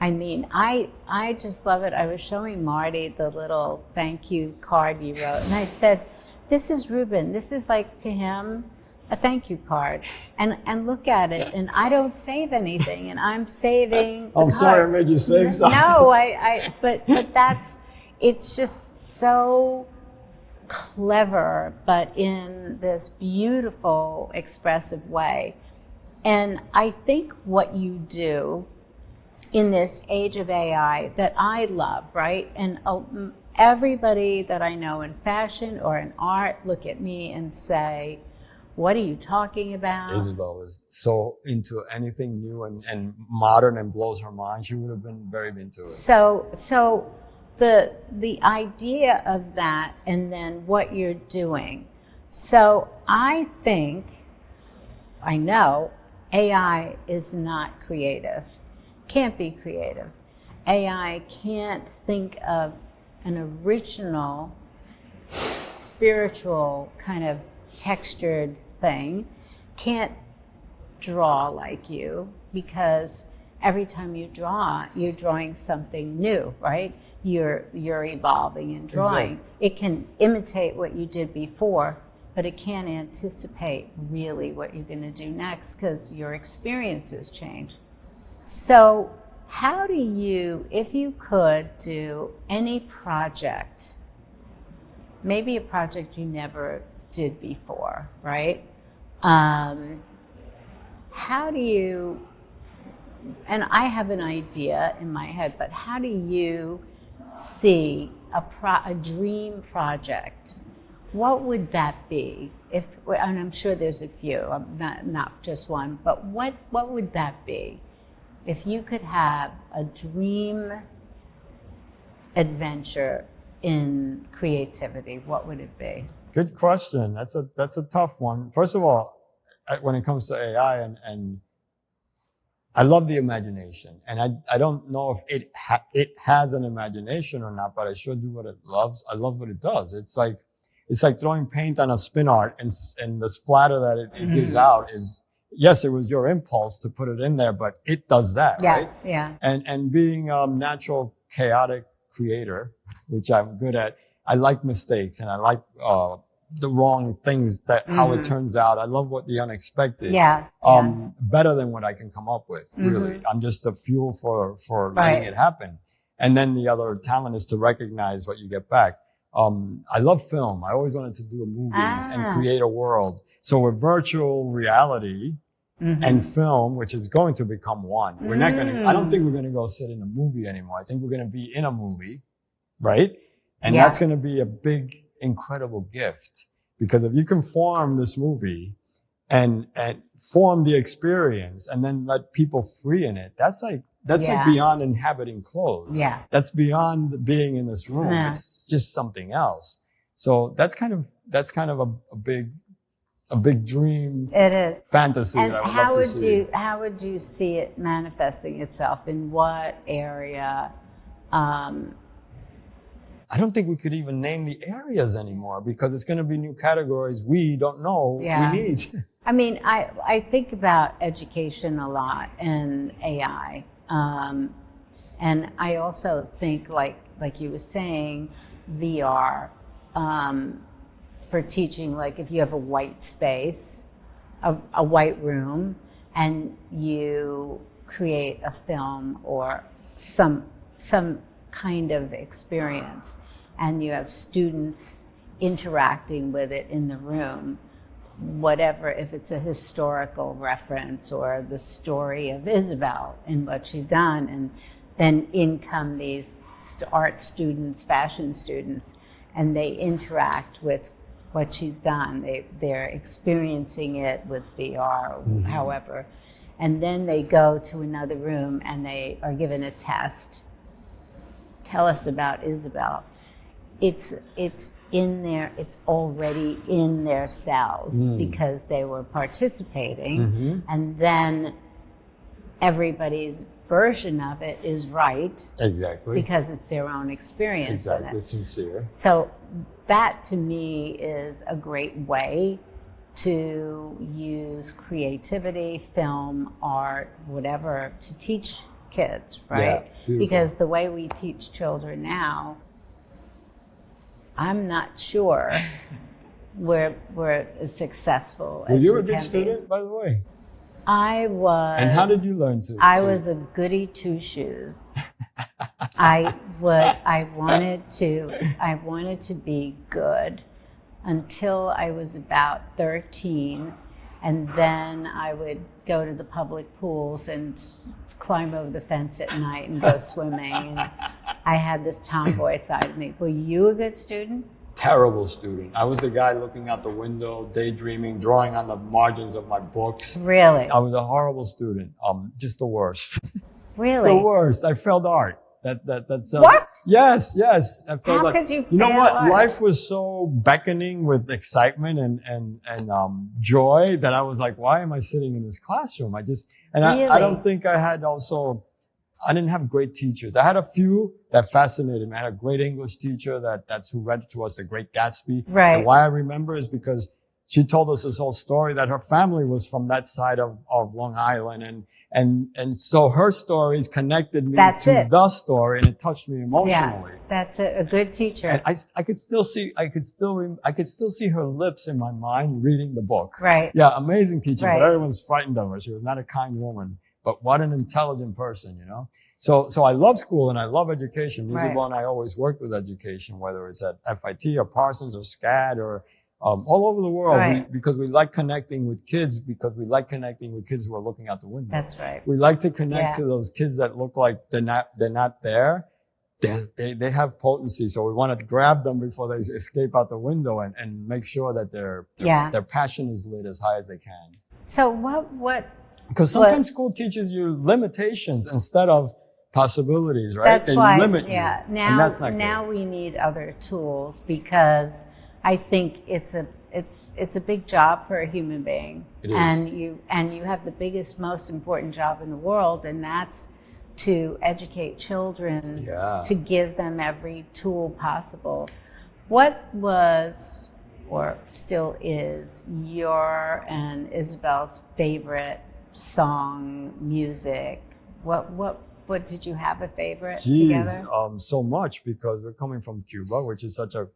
I mean, I just love it. I was showing Marty the little thank you card you wrote, and I said, this is Ruben. This is like to him a thank you card. And look at it, and I don't save anything, and I'm saving the I'm sorry I made you save something. No, but it's just so clever, but in this beautiful, expressive way. And I think what you do in this age of AI that I love, right? And everybody that I know in fashion or in art look at me and say, what are you talking about? Isabel was so into anything new and modern and blows her mind. She would have been very into it. So the idea of that and then what you're doing. So I know AI is not creative, can't be creative. AI can't think of an original, spiritual, kind of textured thing, can't draw like you, because every time you draw, you're drawing something new, right? You're evolving and drawing. Exactly. It can imitate what you did before, but it can't anticipate really what you're going to do next because your experiences change. So how do you, if you could do any project, maybe a project you never did before, right? How do you, and I have an idea in my head, but how do you see a dream project? What would that be? And I'm sure there's a few, not just one, but what would that be? If you could have a dream adventure in creativity, what would it be? Good question. That's a tough one. First of all, when it comes to AI, and I love the imagination, and I don't know if it has an imagination or not, but I sure do what it loves. I love what it does. It's like throwing paint on a spin art, and the splatter that it gives out is, yes, it was your impulse to put it in there, but it does that, right? Yeah. And being a natural chaotic creator, which I'm good at, I like mistakes, and I like the wrong things, how it turns out. I love what the unexpected. Better than what I can come up with, really. I'm just the fuel for letting it happen. And then the other talent is to recognize what you get back. I love film. I always wanted to do movies and create a world. So with virtual reality and film, which is going to become one, we're not I don't think we're going to go sit in a movie anymore. I think we're going to be in a movie, right? And that's going to be a big, incredible gift, because if you can form this movie and form the experience and then let people free in it, that's like beyond inhabiting clothes. That's beyond being in this room. It's just something else. So that's kind of a big dream. It is fantasy that I would love to see. How would you see it manifesting itself? In what area? I don't think we could even name the areas anymore, because it's going to be new categories we don't know we need. I mean, I think about education a lot and AI. And I also think, like you were saying, VR, for teaching, like if you have a white space, a white room, and you create a film or some kind of experience, and you have students interacting with it in the room, whatever, if it's a historical reference or the story of Isabel and what she's done, and then in come these art students, fashion students, and they interact with what she's done. They're experiencing it with VR, however, and then they go to another room and they are given a test. Tell us about Isabel. It's in there. It's already in their cells because they were participating, and then everybody's version of it is right. Exactly. Because it's their own experience. Exactly. In it. Sincere. So that to me is a great way to use creativity, film, art, whatever, to teach kids, right? Yeah, because the way we teach children now, I'm not sure we're as successful as you were a good student, by the way. I was. And how did you learn to? I was a goody two shoes. I wanted to be good until I was about 13, and then I would go to the public pools and climb over the fence at night and go swimming. And I had this tomboy side of me. Were you a good student? Terrible student. I was the guy looking out the window, daydreaming, drawing on the margins of my books. Really? I was a horrible student. Just the worst. Really? The worst. I failed art. That's what? Yes. I failed How art. could you fail You know what? art? Life was so beckoning with excitement and joy that I was like, why am I sitting in this classroom? Really? I don't think I didn't have great teachers. I had a few that fascinated me. I had a great English teacher that's who read to us The Great Gatsby. Right. And why I remember is because she told us this whole story that her family was from that side of Long Island, and so her stories connected me to the story, and it touched me emotionally. Yeah, that's a good teacher. And I could still see her lips in my mind reading the book. Right. Yeah, amazing teacher, Right. but everyone's frightened of her. She was not a kind woman. But what an intelligent person, you know? So I love school and I love education. Isabel and I always worked with education, whether it's at FIT or Parsons or SCAD or all over the world. Right. Because we like connecting with kids, because we like connecting with kids who are looking out the window. That's right. We like to connect Yeah. to those kids that look like they're not there. They have potency. So we want to grab them before they escape out the window and make sure that their passion is lit as high as they can. So what? Because sometimes school teaches you limitations instead of possibilities, right? They limit you. Yeah. And that's not Now good. we need other tools, because I think it's a big job for a human being. It is. And you have the biggest, most important job in the world, and that's to educate children, to give them every tool possible. What was, or still is, your and Isabel's favorite song, music? What did you have a favorite together? So much, because we're coming from Cuba, which is such a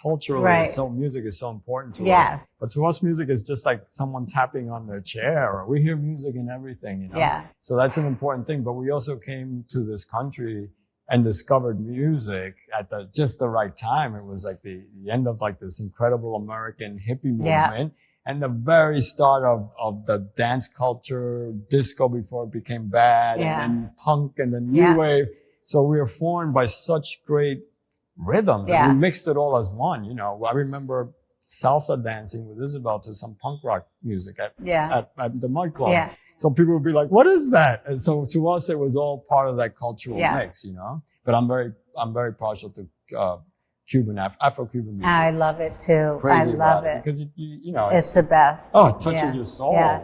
culturally, so music is so important to us. But to us, music is just like someone tapping on their chair, or we hear music in everything, you know? Yeah. So that's an important thing. But we also came to this country and discovered music at just the right time. It was like the end of like this incredible American hippie movement. And the very start of the dance culture, disco before it became bad, and then punk and the new wave. So we were formed by such great rhythms. And we mixed it all as one, you know. I remember salsa dancing with Isabel to some punk rock music at the Mud Club. Yeah. So people would be like, what is that? And so to us, it was all part of that cultural mix, you know. But I'm very partial to Afro-Cuban music. I love it too. Crazy I love it. Because you know, it's the best. Oh, it touches your soul. Yeah.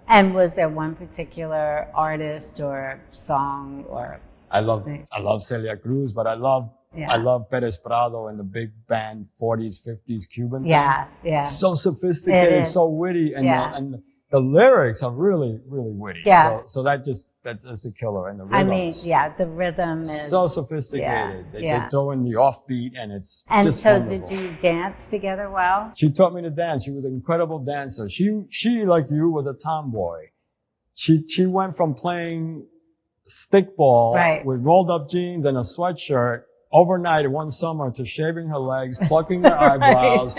And was there one particular artist or song or? I love Celia Cruz, but I love Perez Prado and the big band 40s, 50s Cuban thing. Yeah. So sophisticated, so witty, and the lyrics are really, really witty. Yeah. So that's a killer. And the rhythms. I mean, the rhythm is so sophisticated. They throw in the offbeat, and it's just so wonderful. Did you dance together well? She taught me to dance. She was an incredible dancer. She like you was a tomboy. She went from playing stickball with rolled up jeans and a sweatshirt overnight one summer to shaving her legs, plucking her eyebrows,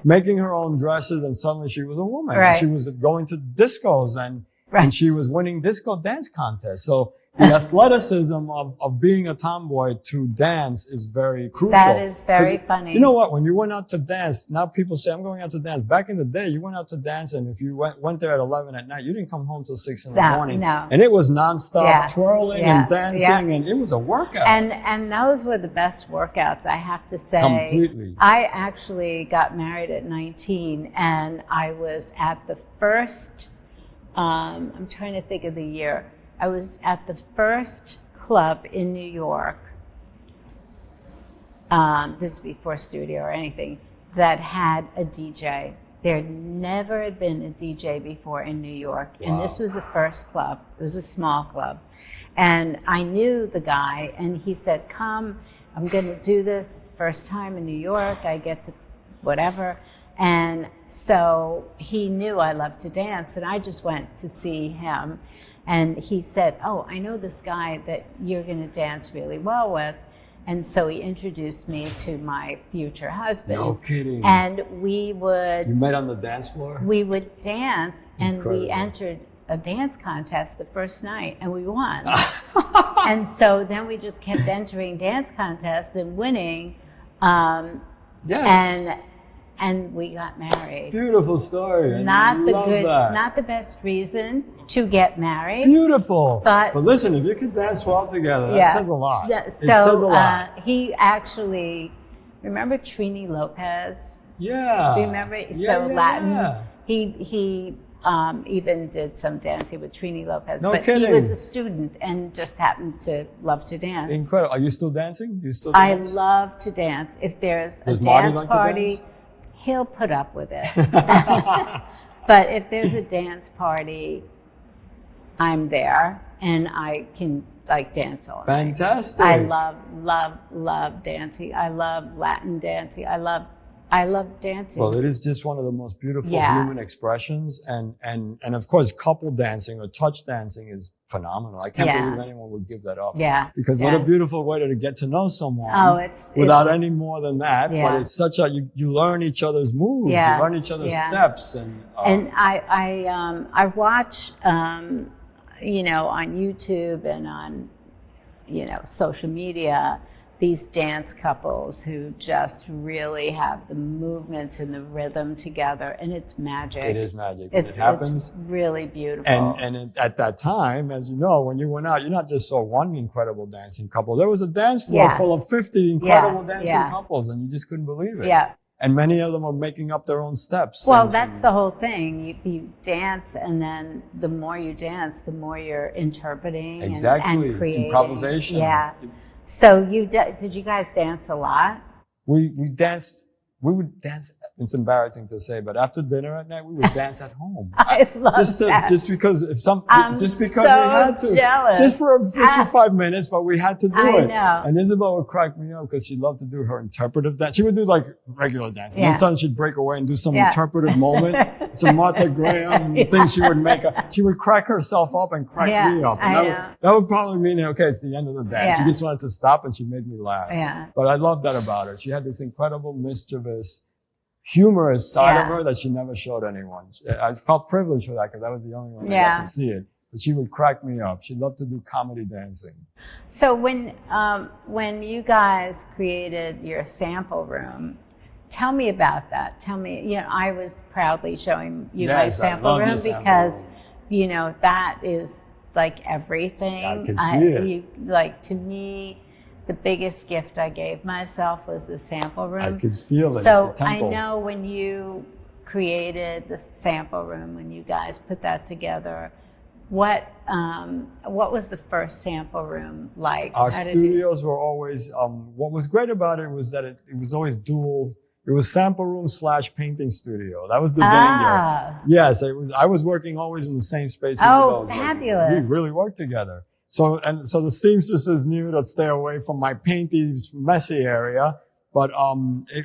making her own dresses, and suddenly she was a woman. Right. She was going to discos and she was winning disco dance contests. So the athleticism of being a tomboy to dance is very crucial. That is very funny. You know what? When you went out to dance, now people say, I'm going out to dance. Back in the day, you went out to dance, and if you went there at 11 at night, you didn't come home till 6 in the morning. No. And it was nonstop twirling and dancing, and it was a workout. And those were the best workouts, I have to say. Completely. I actually got married at 19, and I was at the first, I'm trying to think of the year. I was at the first club in New York, this is before studio or anything, that had a DJ. There never had been a DJ before in New York. Wow. And this was the first club. It was a small club. And I knew the guy, and he said, come, I'm going to do this first time in New York. I get to whatever. And so he knew I loved to dance, and I just went to see him. And he said, oh, I know this guy that you're going to dance really well with. And so he introduced me to my future husband. No kidding. And we would... You met on the dance floor? We would dance, and Incredible. we entered a dance contest the first night, and we won. And so then we just kept entering dance contests and winning. Yes. And we got married. Beautiful story. Not the best reason to get married. Beautiful. But listen, if you could dance well together, that says a lot. So, it says a lot. He actually, remember Trini Lopez? Yeah. Remember? Latin. He even did some dancing with Trini Lopez. No kidding. He was a student and just happened to love to dance. Incredible. Are you still dancing? Do you still dance? I love to dance. If there's Does a Marty dance like party, to dance? He'll put up with it. But if there's a dance party, I'm there, and I can dance all night. Fantastic. I love dancing. I love Latin dancing. I love I love dancing. Well, it is just one of the most beautiful Yeah. human expressions. And of course, couple dancing or touch dancing is phenomenal. I can't Yeah. believe anyone would give that up. Yeah. Because what a beautiful way to get to know someone. Oh, without any more than that. Yeah. But it's such you learn each other's moves. Yeah. You learn each other's Yeah. steps. And I watch, you know, on YouTube and on, you know, social media, these dance couples who just really have the movements and the rhythm together, and it's magic. It is magic. It happens. It's really beautiful. And at that time, as you know, when you went out, you not just saw one incredible dancing couple. There was a dance floor full of 50 incredible dancing couples, and you just couldn't believe it. Yeah. And many of them were making up their own steps. Well, that's the whole thing. You dance, and then the more you dance, the more you're interpreting and creating. Improvisation. Yeah. So did you guys dance a lot? We danced. We would dance. It's embarrassing to say, but after dinner at night, we would dance at home. I love that. Just because I'm we had to. Jealous. Just for 5 minutes, but we had to do it. I know. And Isabel would crack me up because she loved to do her interpretive dance. She would do like regular dance. And then suddenly she'd break away and do some interpretive moment, some Martha Graham thing she would make up. She would crack herself up and crack me up. And that would probably mean, okay, it's the end of the dance. She just wanted to stop and she made me laugh. Yeah. But I loved that about her. She had this incredible, mischievous, humorous side of her that she never showed anyone. I felt privileged for that because I was the only one that got to see it. But she would crack me up. She loved to do comedy dancing. So when you guys created your sample room, tell me about that. Tell me, you know, I was proudly showing you my sample room because, you know, that is like everything. I can see it. Like, to me, the biggest gift I gave myself was the sample room. I could feel it. So it's a temple. I know when you created the sample room, when you guys put that together, what was the first sample room like? Our studios were always, what was great about it was that it was always dual. It was sample room / painting studio. That was the danger. Yes, it was. I was working always in the same space. Oh, fabulous. We really worked together. So the seamstresses knew to stay away from my painty, messy area. But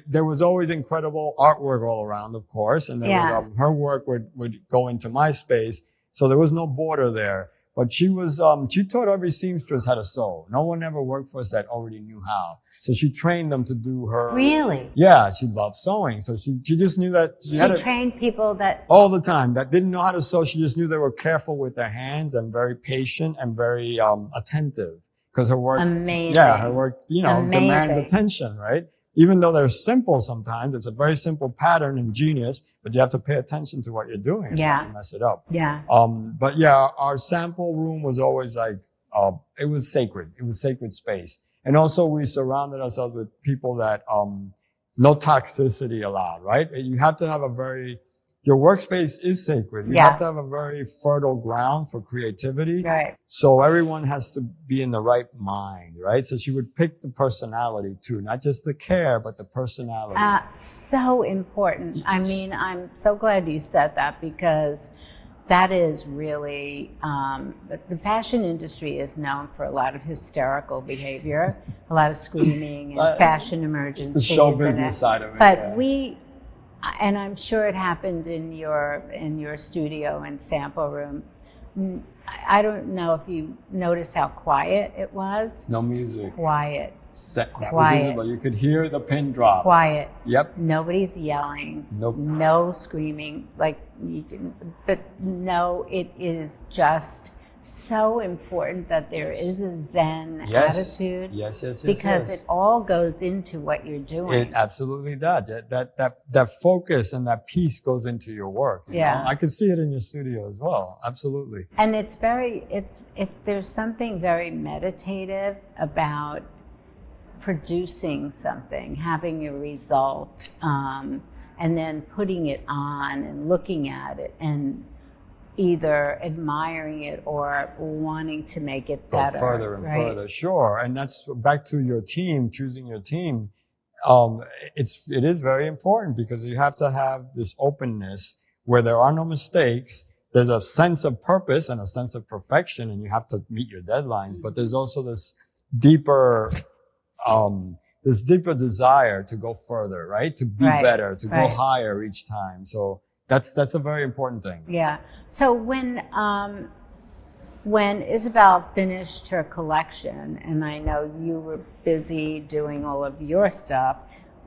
there was always incredible artwork all around, of course, and there was her work would go into my space. So there was no border there. But she taught every seamstress how to sew. No one ever worked for us that already knew how. So she trained them to do her. Really? Yeah, she loved sewing. So she just knew that she trained people that all the time that didn't know how to sew. She just knew they were careful with their hands and very patient and very attentive because her work. Amazing. Yeah, her work, demands attention, right? Even though they're simple sometimes, it's a very simple pattern and genius, but you have to pay attention to what you're doing and not mess it up. Yeah. But yeah, our sample room was always like, it was sacred. It was sacred space. And also we surrounded ourselves with people that, no toxicity allowed, right? You have to have your workspace is sacred. You have to have a very fertile ground for creativity. Right. So everyone has to be in the right mind, right? So she would pick the personality too, not just the care, but the personality. So important. I mean, I'm so glad you said that because that is really, the fashion industry is known for a lot of hysterical behavior, a lot of screaming and fashion emergencies. It's the show business side of it. But and I'm sure it happened in your studio and sample room. I don't know if you noticed how quiet it was. No music. Quiet. That was Isabel. You could hear the pin drop. Quiet. Yep. Nobody's yelling. Nope. No screaming. But no, it is just so important that there is a Zen attitude. Yes. Because it all goes into what you're doing. It absolutely does. That focus and that peace goes into your work. You know? I could see it in your studio as well. Absolutely. And there's something very meditative about producing something, having a result, and then putting it on and looking at it and either admiring it or wanting to make it better. Go further and further. Sure. And that's back to your team, choosing your team. It is very important because you have to have this openness where there are no mistakes. There's a sense of purpose and a sense of perfection, and you have to meet your deadlines. But there's also this deeper, this deeper desire to go further, right? To be better, to go higher each time. So that's a very important thing. Yeah. So when Isabel finished her collection, and I know you were busy doing all of your stuff,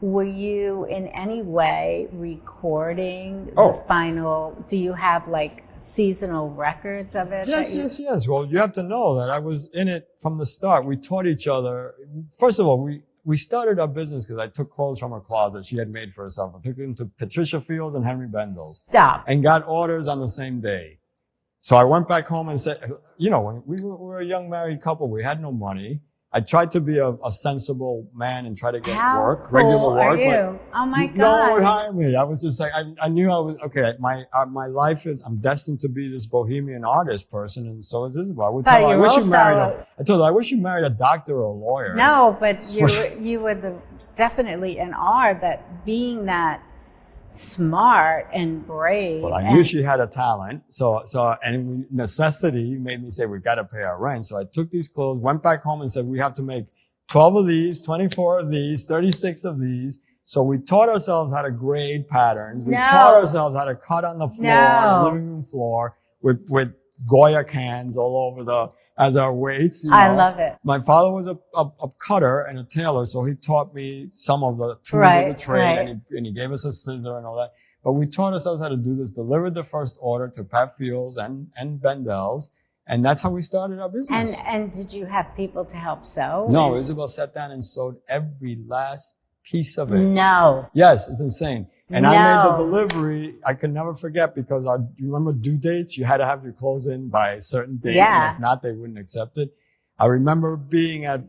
were you in any way recording the final? Do you have like seasonal records of it? Yes. Well, you have to know that I was in it from the start. We taught each other. First of all, we started our business because I took clothes from her closet she had made for herself. I took them to Patricia Fields and Henry Bendel's. Stop. And got orders on the same day. So I went back home and said, when we were a young married couple, we had no money. I tried to be a sensible man and try to get regular work. Are you? Oh my God. No one would hire me. I was just like, I knew I was, okay, my life is, I'm destined to be this bohemian artist person, and so is Isabel. I would tell her, I told her, I wish you married a doctor or a lawyer. No, but you were definitely an art that being that smart and brave. Well, I knew she had a talent. And necessity made me say, we've got to pay our rent. So I took these clothes, went back home and said, we have to make 12 of these, 24 of these, 36 of these. So we taught ourselves how to grade patterns. We taught ourselves how to cut on the floor, on the living room floor with Goya cans all over as our weights. I love it. My father was a cutter and a tailor, so he taught me some of the tools of the trade, and he gave us a scissor and all that. But we taught ourselves how to do this, delivered the first order to Pat Fields and Bendel's, and that's how we started our business. And did you have people to help sew? No, Isabel sat down and sewed every last piece of it. No. Yes, it's insane. And I made the delivery. I can never forget because you remember due dates? You had to have your clothes in by a certain date. Yeah. And if not, they wouldn't accept it. I remember being at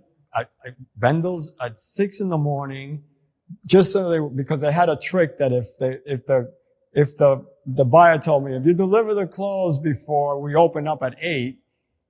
Bendel's at 6 a.m, just so because they had a trick that if the buyer told me, if you deliver the clothes before we open up at 8,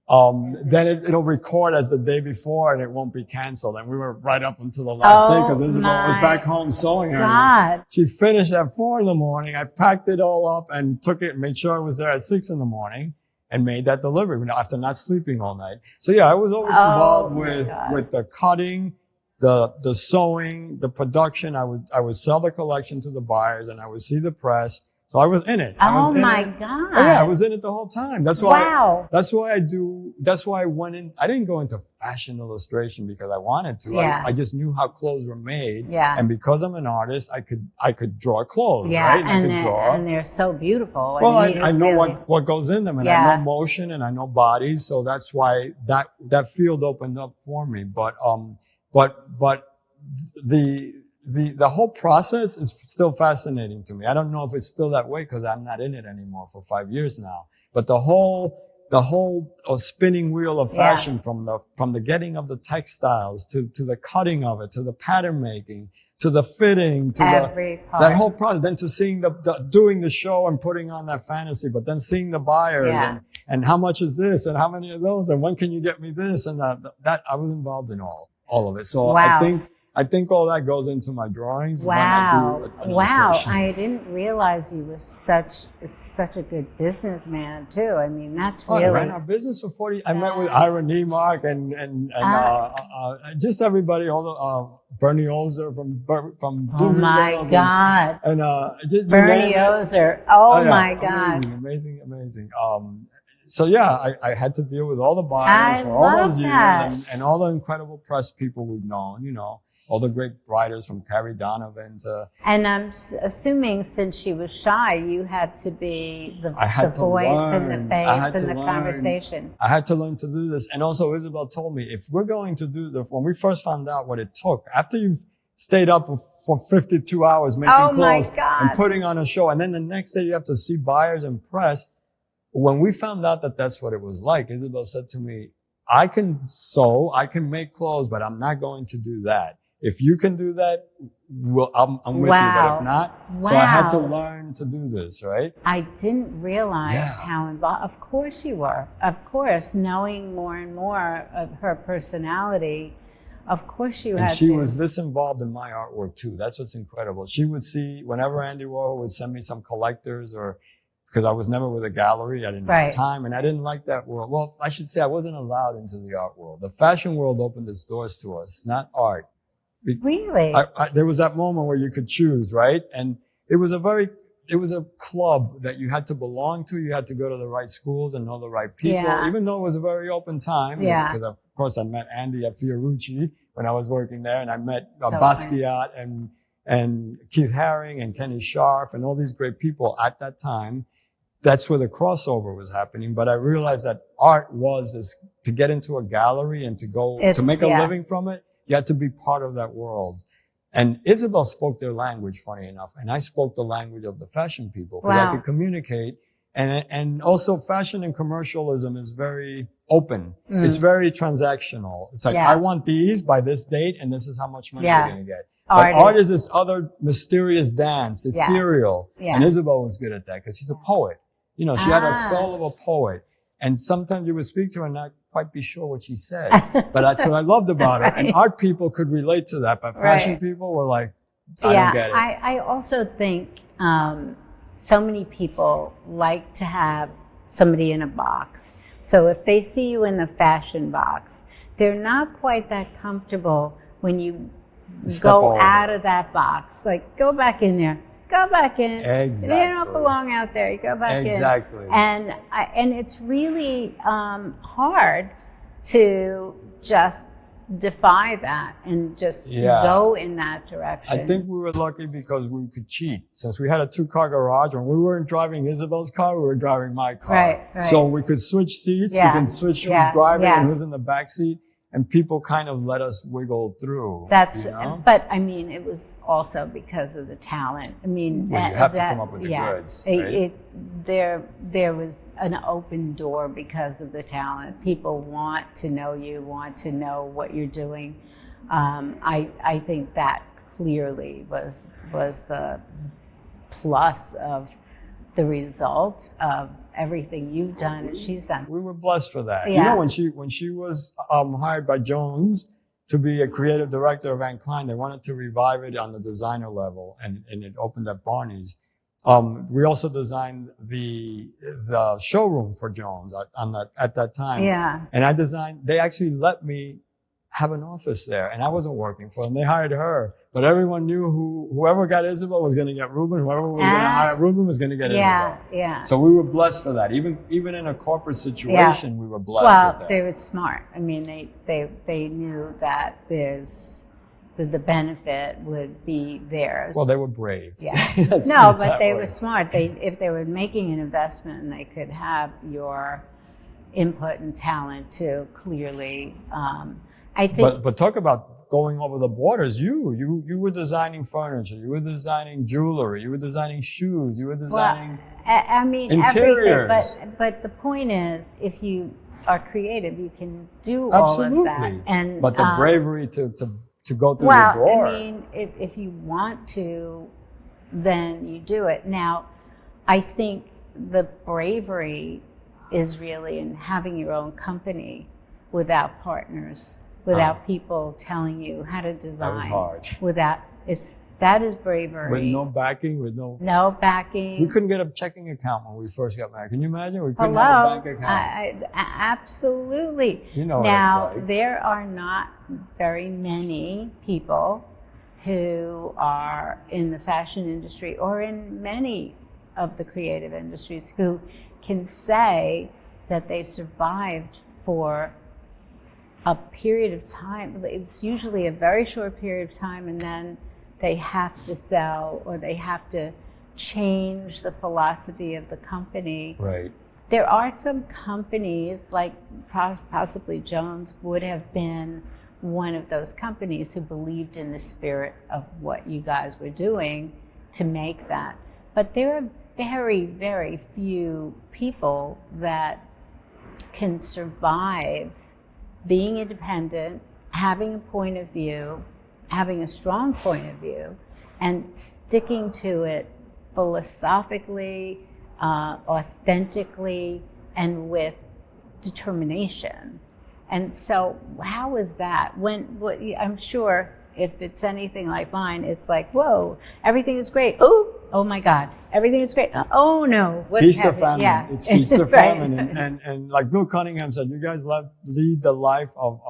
then it'll record as the day before and it won't be canceled. And we were right up until the last day because Isabel was back home sewing her. She finished at 4 a.m. I packed it all up and took it and made sure I was there at 6 a.m. and made that delivery after not sleeping all night. So yeah, I was always involved with the cutting, the sewing, the production. I would sell the collection to the buyers and I would see the press. So I was in it. God. Oh, yeah, I was in it the whole time. That's why. That's why I went in. I didn't go into fashion illustration because I wanted to. Yeah. I just knew how clothes were made. Yeah. And because I'm an artist, I could draw clothes, yeah, right? And they're so beautiful. Well, I know what goes in them, and I know motion and I know bodies. So that's why that field opened up for me. But the whole process is still fascinating to me. I don't know if it's still that way because I'm not in it anymore for 5 years now. But the whole spinning wheel of fashion from the getting of the textiles to the cutting of it, to the pattern making, to the fitting, to that whole process, then to seeing doing the show and putting on that fantasy, but then seeing the buyers and how much is this and how many of those and when can you get me this and that I was involved in all of it. So I think all that goes into my drawings. Wow. When I do illustration. I didn't realize you were such a good businessman too. I mean, that's really. I ran our business for 40. I met with Ira Niemark and just everybody, all the Bernie Ozer from Oh my God. And just Bernie Ozer. Oh my God. Amazing. So yeah, I had to deal with all the buyers for all those years and all the incredible press people we've known, all the great writers from Carrie Donovan to... And I'm assuming since she was shy, you had to be the voice and the face and the conversation. I had to learn to do this. And also Isabel told me, if we're going to do this, when we first found out what it took, after you've stayed up for 52 hours making clothes and putting on a show, and then the next day you have to see buyers and press, when we found out that that's what it was like, Isabel said to me, I can sew, I can make clothes, but I'm not going to do that. If you can do that, I'm with you, but if not, so I had to learn to do this, right? I didn't realize how involved. Of course you were. Of course, knowing more and more of her personality, of course you had to. And she was this involved in my artwork too. That's what's incredible. She would see, whenever Andy Warhol would send me some collectors because I was never with a gallery. I didn't have time and I didn't like that world. Well, I should say I wasn't allowed into the art world. The fashion world opened its doors to us, not art. Really? There was that moment where you could choose, right? And it was a club that you had to belong to. You had to go to the right schools and know the right people, Yeah. even though it was a very open time. Yeah. Because of course I met Andy at Fiorucci when I was working there, and I met So Basquiat and Keith Haring and Kenny Scharf and all these great people at that time. That's where the crossover was happening. But I realized that art was to get into a gallery and to make a living from it, you had to be part of that world. And Isabel spoke their language, funny enough, and I spoke the language of the fashion people because I could communicate. And also fashion and commercialism is very open. It's very transactional. It's like, I want these by this date and this is how much money you're going to get. But art is this other mysterious dance, ethereal. Yeah. And Isabel was good at that because she's a poet. You know, she had a soul of a poet. And sometimes you would speak to her and not quite be sure what she said. But that's what I loved about her. And art people could relate to that. But fashion people were like, I don't get it. I also think so many people like to have somebody in a box. So if they see you in the fashion box, they're not quite that comfortable when you go out of that box. Like, go back in there. Go back in. Exactly. You don't belong out there. You go back in. Exactly. And it's really hard to just defy that and just go in that direction. I think we were lucky because we could cheat. Since we had a 2-car garage, when we weren't driving Isabel's car, we were driving my car. Right. So we could switch seats. Yeah. We can switch who's driving and who's in the back seat. And people kind of let us wiggle through. But I mean, it was also because of the talent. I mean, you have to come up with the goods. Right? There was an open door because of the talent. People want to know you, want to know what you're doing. I think that clearly was the plus of the result of everything you've done and she's done. We were blessed for that. Yeah. You know, when she was hired by Jones to be a creative director of Van Clyne, they wanted to revive it on the designer level, and it opened at Barney's. We also designed the showroom for Jones at that time. Yeah. And they actually let me have an office there, and I wasn't working for them. They hired her, but everyone knew whoever got Isabel was going to get Ruben. Whoever was going to hire Ruben was going to get Isabel. Yeah. So we were blessed for that. Even in a corporate situation, we were blessed with that. They were smart. I mean, they knew that the benefit would be theirs. Well, they were brave. Yeah. No, but they were smart. If they were making an investment and they could have your input and talent to clearly. I think. But talk about going over the borders. You were designing furniture. You were designing jewelry. You were designing shoes. You were designing. I mean, interiors. Everything. But the point is, if you are creative, you can do all of that. But the bravery to go through the door. I mean, if you want to, then you do it. Now, I think the bravery is really in having your own company without partners. Without people telling you how to design. That was hard. That is bravery. With no backing, no backing. We couldn't get a checking account when we first got married. Can you imagine? We couldn't have a bank account. Absolutely. You know now, what it's like. There are not very many people who are in the fashion industry or in many of the creative industries who can say that they survived for a period of time. It's usually a very short period of time, and then they have to sell or they have to change the philosophy of the company. Right. There are some companies, like possibly Jones would have been one of those companies who believed in the spirit of what you guys were doing to make that. But there are very, very few people that can survive being independent, having a point of view, having a strong point of view, and sticking to it philosophically, authentically, and with determination. And so how is that? I'm sure if it's anything like mine, it's like, whoa, everything is great. Oh my God, everything is great. Oh no, what's feast or happening? famine. Yeah. It's feast or famine. Right. And like Bill Cunningham said, you guys lead the life of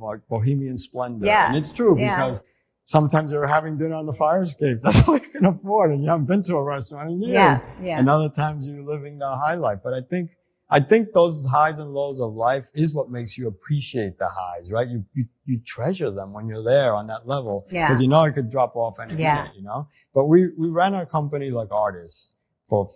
like bohemian splendor. Yeah. And it's true because sometimes you're having dinner on the fire escape. That's all you can afford, and you haven't been to a restaurant in years. Yeah. And other times you're living the high life. But I think those highs and lows of life is what makes you appreciate the highs, right? You treasure them when you're there on that level. Yeah. Because you know it could drop off any minute, But we ran our company like artists for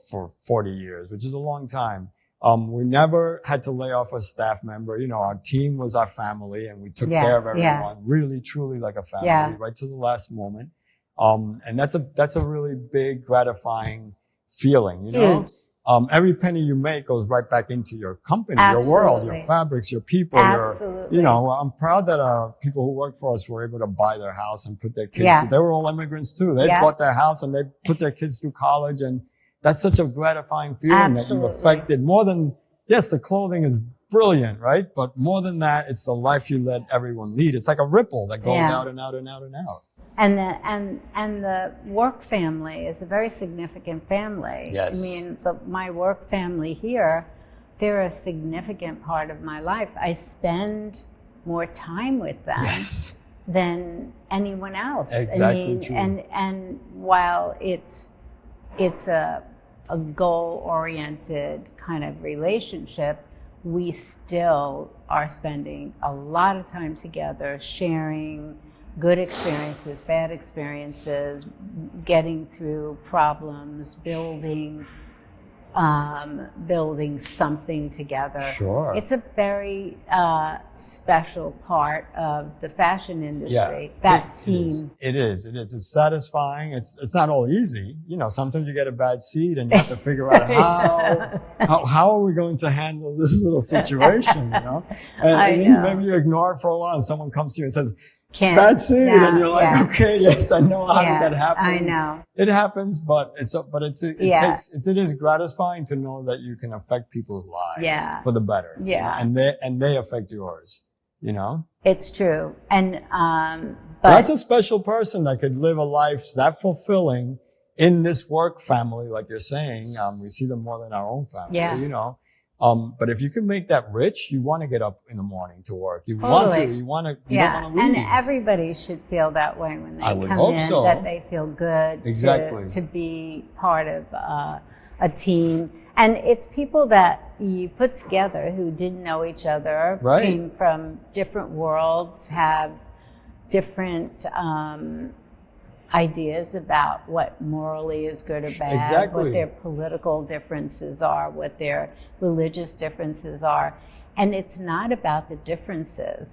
40 years, which is a long time. We never had to lay off a staff member. Our team was our family, and we took care of everyone, really, truly like a family, right to the last moment. And that's a really big, gratifying feeling, Huge. Every penny you make goes right back into your company, Absolutely. your world, your fabrics, your people. Absolutely. I'm proud that our people who work for us were able to buy their house and put their kids through. They were all immigrants too. They bought their house and they put their kids through college, and that's such a gratifying feeling that you affected more than, yes, the clothing is brilliant, right? But more than that, it's the life you let everyone lead. It's like a ripple that goes out and out and out and out. And the work family is a very significant family. Yes. I mean, my work family here, they're a significant part of my life. I spend more time with them than anyone else. Exactly true. And while it's a goal-oriented kind of relationship, we still are spending a lot of time together, sharing good experiences, bad experiences, getting through problems, building something together. Sure. It's a very special part of the fashion industry. Team. It is. It's satisfying. It's not all easy. Sometimes you get a bad seed and you have to figure out how are we going to handle this little situation, And then maybe you ignore it for a while and someone comes to you and says, bad seed, and you're like, okay, yes, I know how did that happen. I know it happens, but it is gratifying to know that you can affect people's lives for the better. And they affect yours. It's true, and but that's a special person that could live a life that fulfilling in this work family, like you're saying. We see them more than our own family. But if you can make that rich, you want to get up in the morning to work. You want to. You don't want to leave. And everybody should feel that way when they come in. So. That they feel good to be part of a team. And it's people that you put together who didn't know each other, came from different worlds, have different ideas about what morally is good or bad, what their political differences are, what their religious differences are. And it's not about the differences.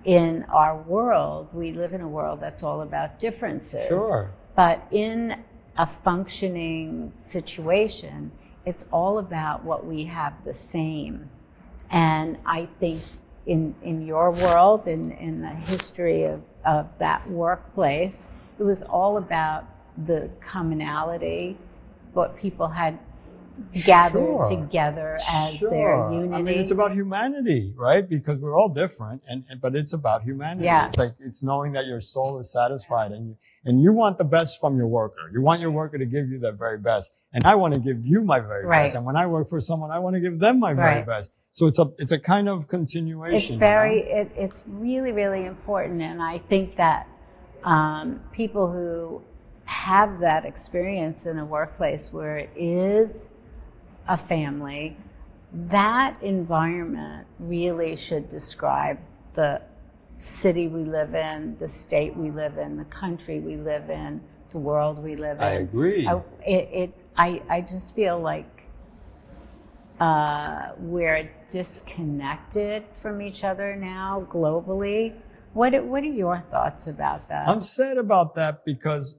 In our world, we live in a world that's all about differences. Sure. But in a functioning situation, it's all about what we have the same. And I think in your world, in the history of that workplace, it was all about the commonality, what people had gathered together as their unity. I mean, it's about humanity, right? Because we're all different, but it's about humanity. It's like, it's knowing that your soul is satisfied, and you want the best from your worker. You want your worker to give you their very best, and I want to give you my very best. And when I work for someone, I want to give them my very best. So it's a kind of continuation. It's really, really important, and I think that people who have that experience in a workplace where it is a family, that environment really should describe the city we live in, the state we live in, the country we live in, the world we live in. I agree. I just feel like we're disconnected from each other now globally. What are your thoughts about that? I'm sad about that because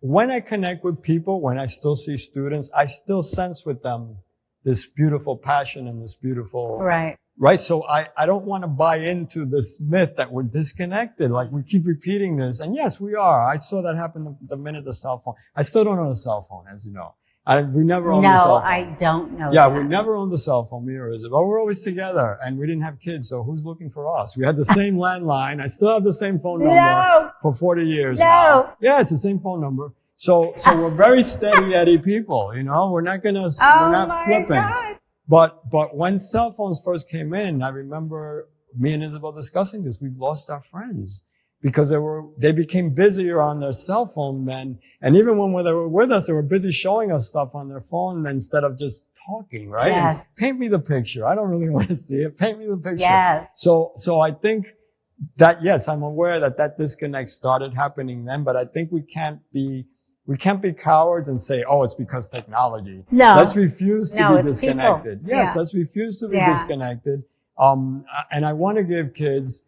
when I connect with people, when I still see students, I still sense with them this beautiful passion and this beautiful... Right. So I don't want to buy into this myth that we're disconnected. Like, we keep repeating this. And yes, we are. I saw that happen the minute the cell phone... I still don't own a cell phone, as you know. We never owned the cell phone. No, I don't know that. We never owned the cell phone, me or Isabel. We're always together, and we didn't have kids, so who's looking for us? We had the same landline. I still have the same phone number for 40 years now. Yeah, it's the same phone number. So we're very steady Eddie people, We're not gonna, we're not flippant. But when cell phones first came in, I remember me and Isabel discussing this. We've lost our friends because they became busier on their cell phone then. And even when they were with us, they were busy showing us stuff on their phone instead of just talking, right? Yes. And paint me the picture. I don't really want to see it. Paint me the picture. Yes. So I think that, yes, I'm aware that disconnect started happening then, but I think we can't be cowards and say, oh, it's because technology. No. Let's refuse to be it's disconnected. people. Yes, Yeah. let's refuse to be Yeah. disconnected. And I want to give kids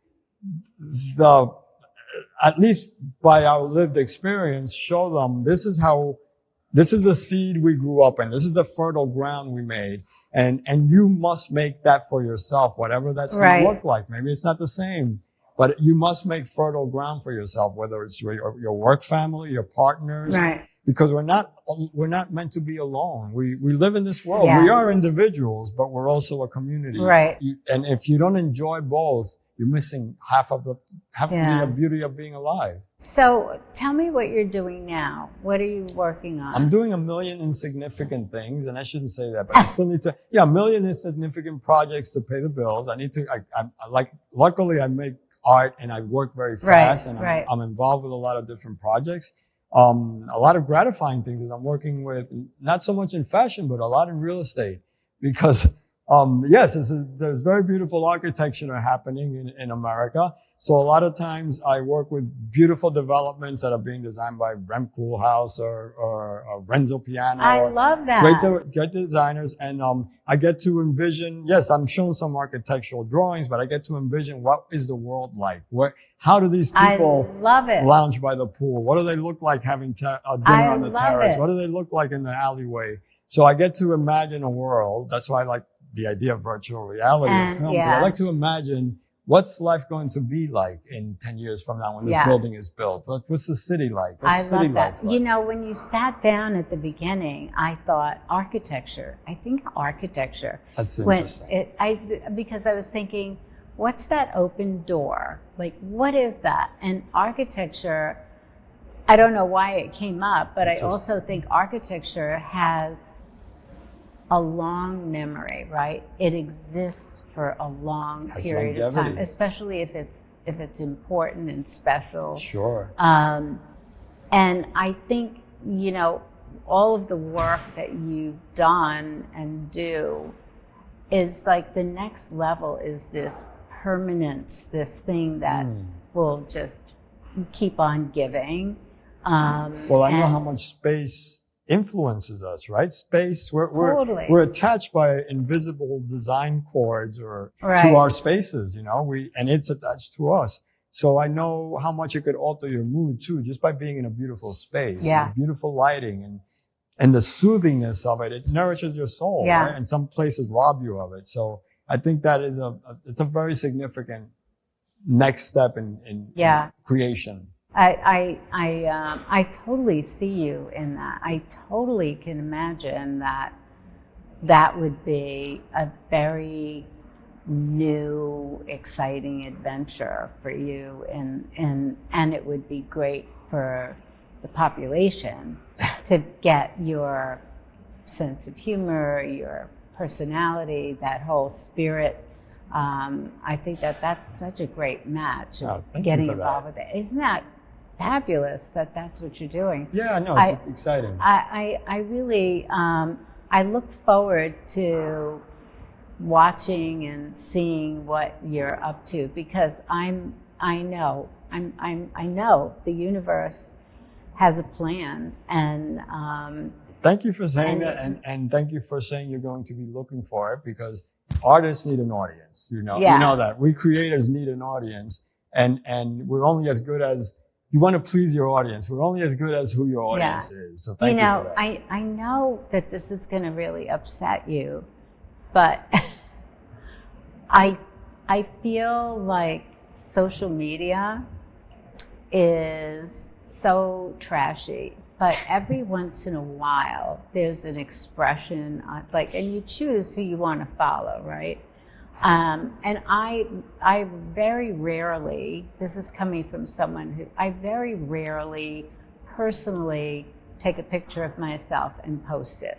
at least by our lived experience, show them this is the seed we grew up in. This is the fertile ground we made. And you must make that for yourself, whatever that's going to look like. Maybe it's not the same, but you must make fertile ground for yourself, whether it's your work family, your partners. Right. Because we're not meant to be alone. We live in this world. Yeah. We are individuals, but we're also a community. Right. And if you don't enjoy both, you're missing half of the beauty of being alive. So tell me what you're doing now. What are you working on? I'm doing a million insignificant things, and I shouldn't say that, but I still need to. Yeah, a million insignificant projects to pay the bills. I need to. Luckily, I make art and I work very fast, and I'm involved with a lot of different projects. A lot of gratifying things is I'm working with, not so much in fashion, but a lot in real estate, because yes, there's very beautiful architecture happening in America. So a lot of times I work with beautiful developments that are being designed by Rem Koolhaus or Renzo Piano. I love that. Great designers. And I get to envision, yes, I'm showing some architectural drawings, but I get to envision what is the world like? How do these people lounge by the pool? What do they look like having dinner on the terrace? What do they look like in the alleyway? So I get to imagine a world. That's why I like the idea of virtual reality and film. But I like to imagine what's life going to be like in 10 years from now when this building is built? What's the city like? What's I love that. You know, when you sat down at the beginning, I thought architecture. I think architecture. That's interesting. Because I was thinking, what's that open door? Like, what is that? And architecture, I don't know why it came up, but I also think architecture has a long memory, right? It exists for a long period of time, especially if it's important and special. Sure. And I think, you know, all of the work that you've done and do is like the next level is this permanence, this thing that will just keep on giving. Well, I know how much space influences us, right? Space, we're attached by invisible design cords to our spaces, you know, and it's attached to us. So I know how much it could alter your mood too, just by being in a beautiful space, and beautiful lighting and the soothingness of it. It nourishes your soul, right? And some places rob you of it. So I think that is it's a very significant next step in creation. I totally see you in that. I totally can imagine that would be a very new, exciting adventure for you, and it would be great for the population to get your sense of humor, your personality, that whole spirit. I think that that's such a great match. Getting involved with it. Isn't that fabulous that that's what you're doing? Yeah, no, it's exciting. I really, I look forward to watching and seeing what you're up to, because I know the universe has a plan, and thank you for saying that, and thank you for saying you're going to be looking for it, because artists need an audience. You know that we creators need an audience, and we're only as good as. You want to please your audience. We're only as good as who your audience is. So thank you for that. I know that this is going to really upset you, but I feel like social media is so trashy. But every once in a while, there's an expression and you choose who you want to follow, right? And I very rarely, this is coming from someone who, I very rarely personally take a picture of myself and post it.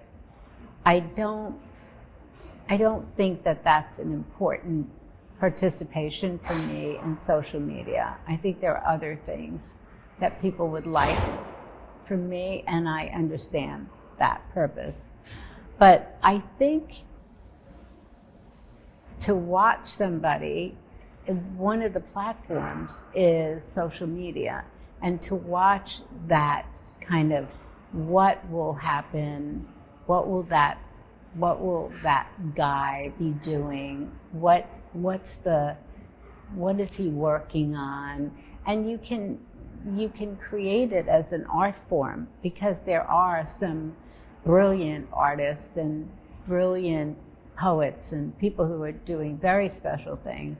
I don't think that that's an important participation for me in social media. I think there are other things that people would like from me, and I understand that purpose. But I think to watch somebody, one of the platforms is social media, and to watch that kind of what will happen, what will that guy be doing, what is he working on, and you can create it as an art form, because there are some brilliant artists and brilliant poets and people who are doing very special things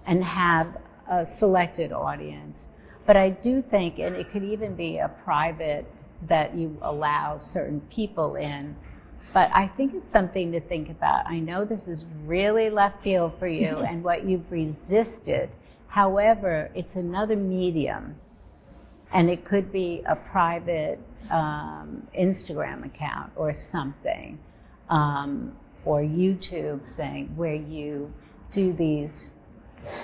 and have a selected audience. But I do think, and it could even be a private that you allow certain people in, but I think it's something to think about. I know this is really left field for you and what you've resisted. However, it's another medium, and it could be a private Instagram account or something, or YouTube thing where you do these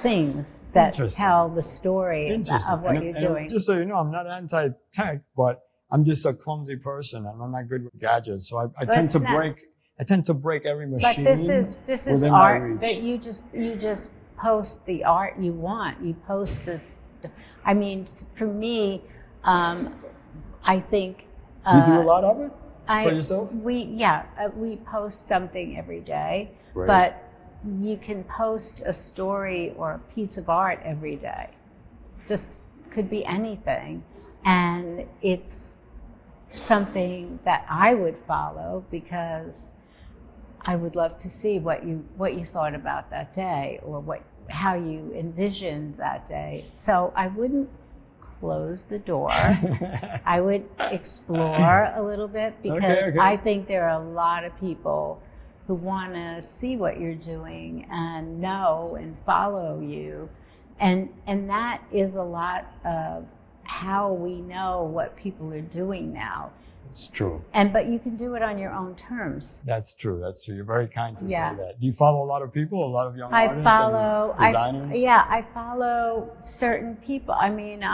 things that tell the story of what you're doing. Just so you know, I'm not anti-tech, but I'm just a clumsy person, and I'm not good with gadgets. So I tend to break every machine. But this is art that you just post the art you want. You post this. I mean, for me, I think. You do a lot of it for yourself? We post something every day, Great. But you can post a story or a piece of art every day. Just could be anything, and it's something that I would follow because I would love to see what you thought about that day, or how you envisioned that day. So I wouldn't close the door. I would explore a little bit, because I think there are a lot of people who want to see what you're doing and know and follow you, and that is a lot of how we know what people are doing now. It's true. But you can do it on your own terms. That's true. You're very kind to say that. Do you follow a lot of people, a lot of young artists and designers? I follow certain people. I mean,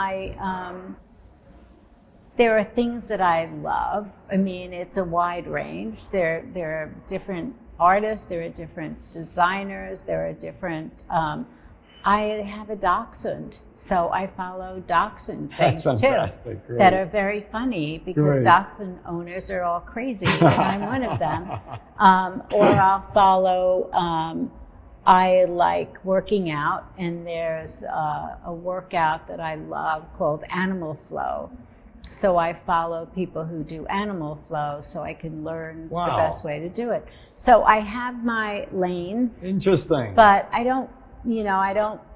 there are things that I love. I mean, it's a wide range. There are different artists, there are different designers, there are different... I have a dachshund, so I follow dachshund things too that are very funny, because dachshund owners are all crazy, and I'm one of them. Or I'll follow, I like working out, and there's a workout that I love called Animal Flow. So I follow people who do Animal Flow so I can learn the best way to do it. So I have my lanes. Interesting. But I don't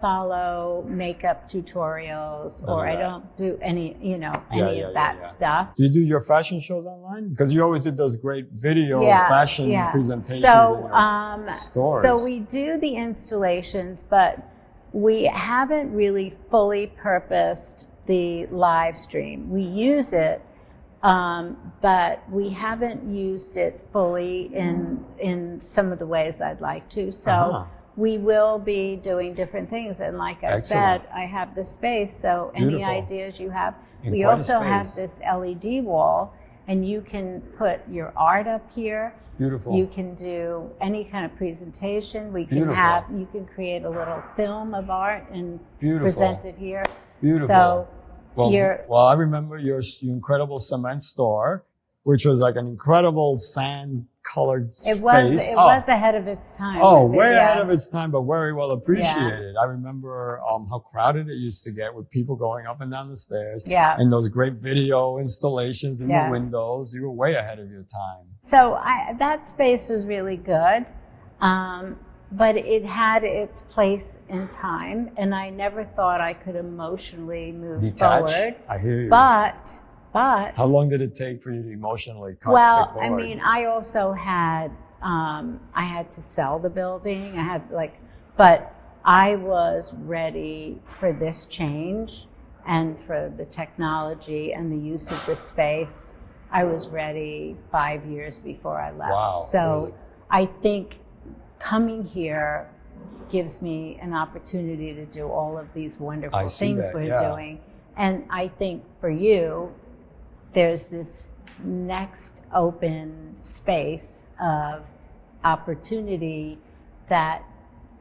follow makeup tutorials, or I don't do any of that stuff. Do you do your fashion shows online? Because you always did those great video fashion presentations in your stores. So we do the installations, but we haven't really fully purposed the live stream. We use it, but we haven't used it fully in some of the ways I'd like to. So we will be doing different things. And like I said, I have the space, so any ideas you have. We also have this LED wall, and you can put your art up here. Beautiful. You can do any kind of presentation. You can create a little film of art and present it here. Beautiful. So I remember your incredible cement store, which was like an incredible sand-colored space. It was ahead of its time. Way ahead of its time, but very well appreciated. I remember how crowded it used to get with people going up and down the stairs. Yeah. And those great video installations in the windows. You were way ahead of your time. So that space was really good. But it had its place in time, and I never thought I could emotionally move forward. I hear you. But how long did it take for you to emotionally cut Well, the cord? I mean, I also had I had to sell the building. But I was ready for this change and for the technology and the use of the space. I was ready 5 years before I left. Wow. So really? I think coming here gives me an opportunity to do all of these wonderful I see things that, we're yeah. doing. And I think for you, there's this next open space of opportunity that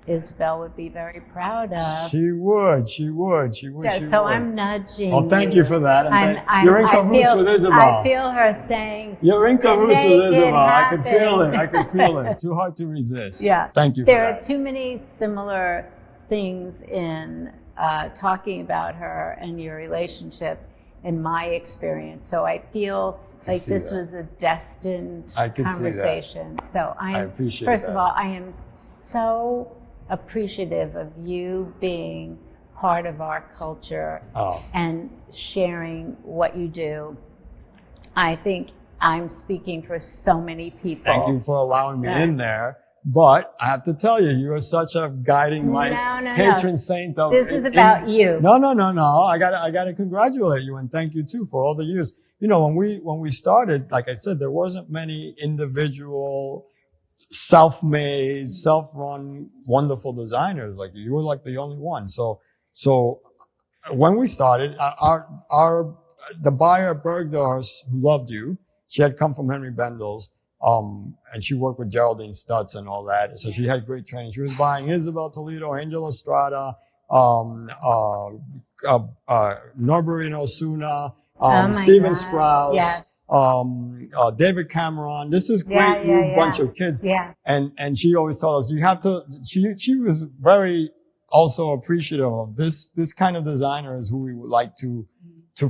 Isabel would be very proud of. She would. So I'm nudging. Well, thank you for that. And you're in I cahoots feel, with Isabel. I feel her saying, You're in cahoots "Make with it Isabel. I could happen." feel it. I could feel it. Too hard to resist. Yeah. Thank you for There are that. too many similar things in talking about her and your relationship in my experience. So I feel like this that. was a destined I could see that. conversation. So I appreciate first that. of all, I am so appreciative of you being part of our culture and sharing what you do. I think I'm speaking for so many people. Thank you for allowing me in there. But I have to tell you, you are such a guiding light, patron saint of. This is about you. No. I gotta congratulate you and thank you too for all the years. You know, when we started, like I said, there wasn't many individual, self-made, self-run, wonderful designers like you. You were like the only one. So when we started, the buyer Bergdorf's who loved you, she had come from Henry Bendel's. And she worked with Geraldine Stutz and all that. So she had great training. She was buying Isabel Toledo, Angel Estrada, Norberto Osuna, Steven Sprouse, David Cameron. This is great new bunch of kids. Yeah. And she always told us, you have to, she was very also appreciative of this kind of designer is who we would like to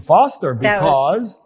foster because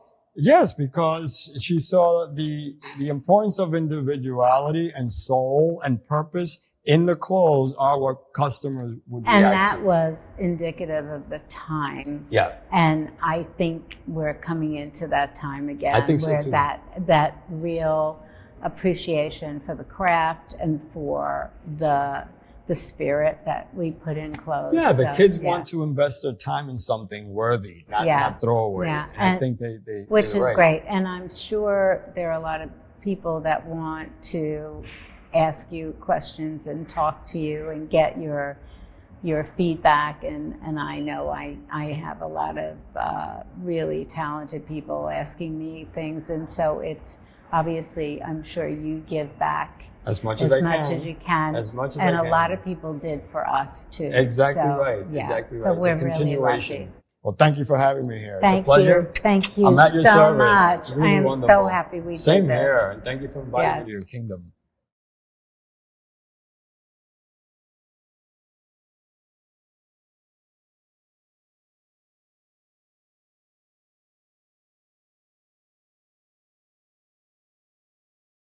she saw the importance of individuality and soul and purpose in the clothes are what customers would react to. And that was indicative of the time. Yeah. And I think we're coming into that time again. I think so where too. that real appreciation for the craft and for the spirit that we put in clothes. Yeah, the kids want to invest their time in something worthy, not throwaway. Yeah. And I think which is great. And I'm sure there are a lot of people that want to ask you questions and talk to you and get your feedback. And I know I have a lot of really talented people asking me things. And so it's obviously, I'm sure you give back as much as you can. And a lot of people did for us too. Exactly right. So we're really lucky. Well, thank you for having me here. It's a pleasure. Thank you I'm at your so service. much. Really I am wonderful. so happy we did this. Same here. And thank you for inviting me to your kingdom.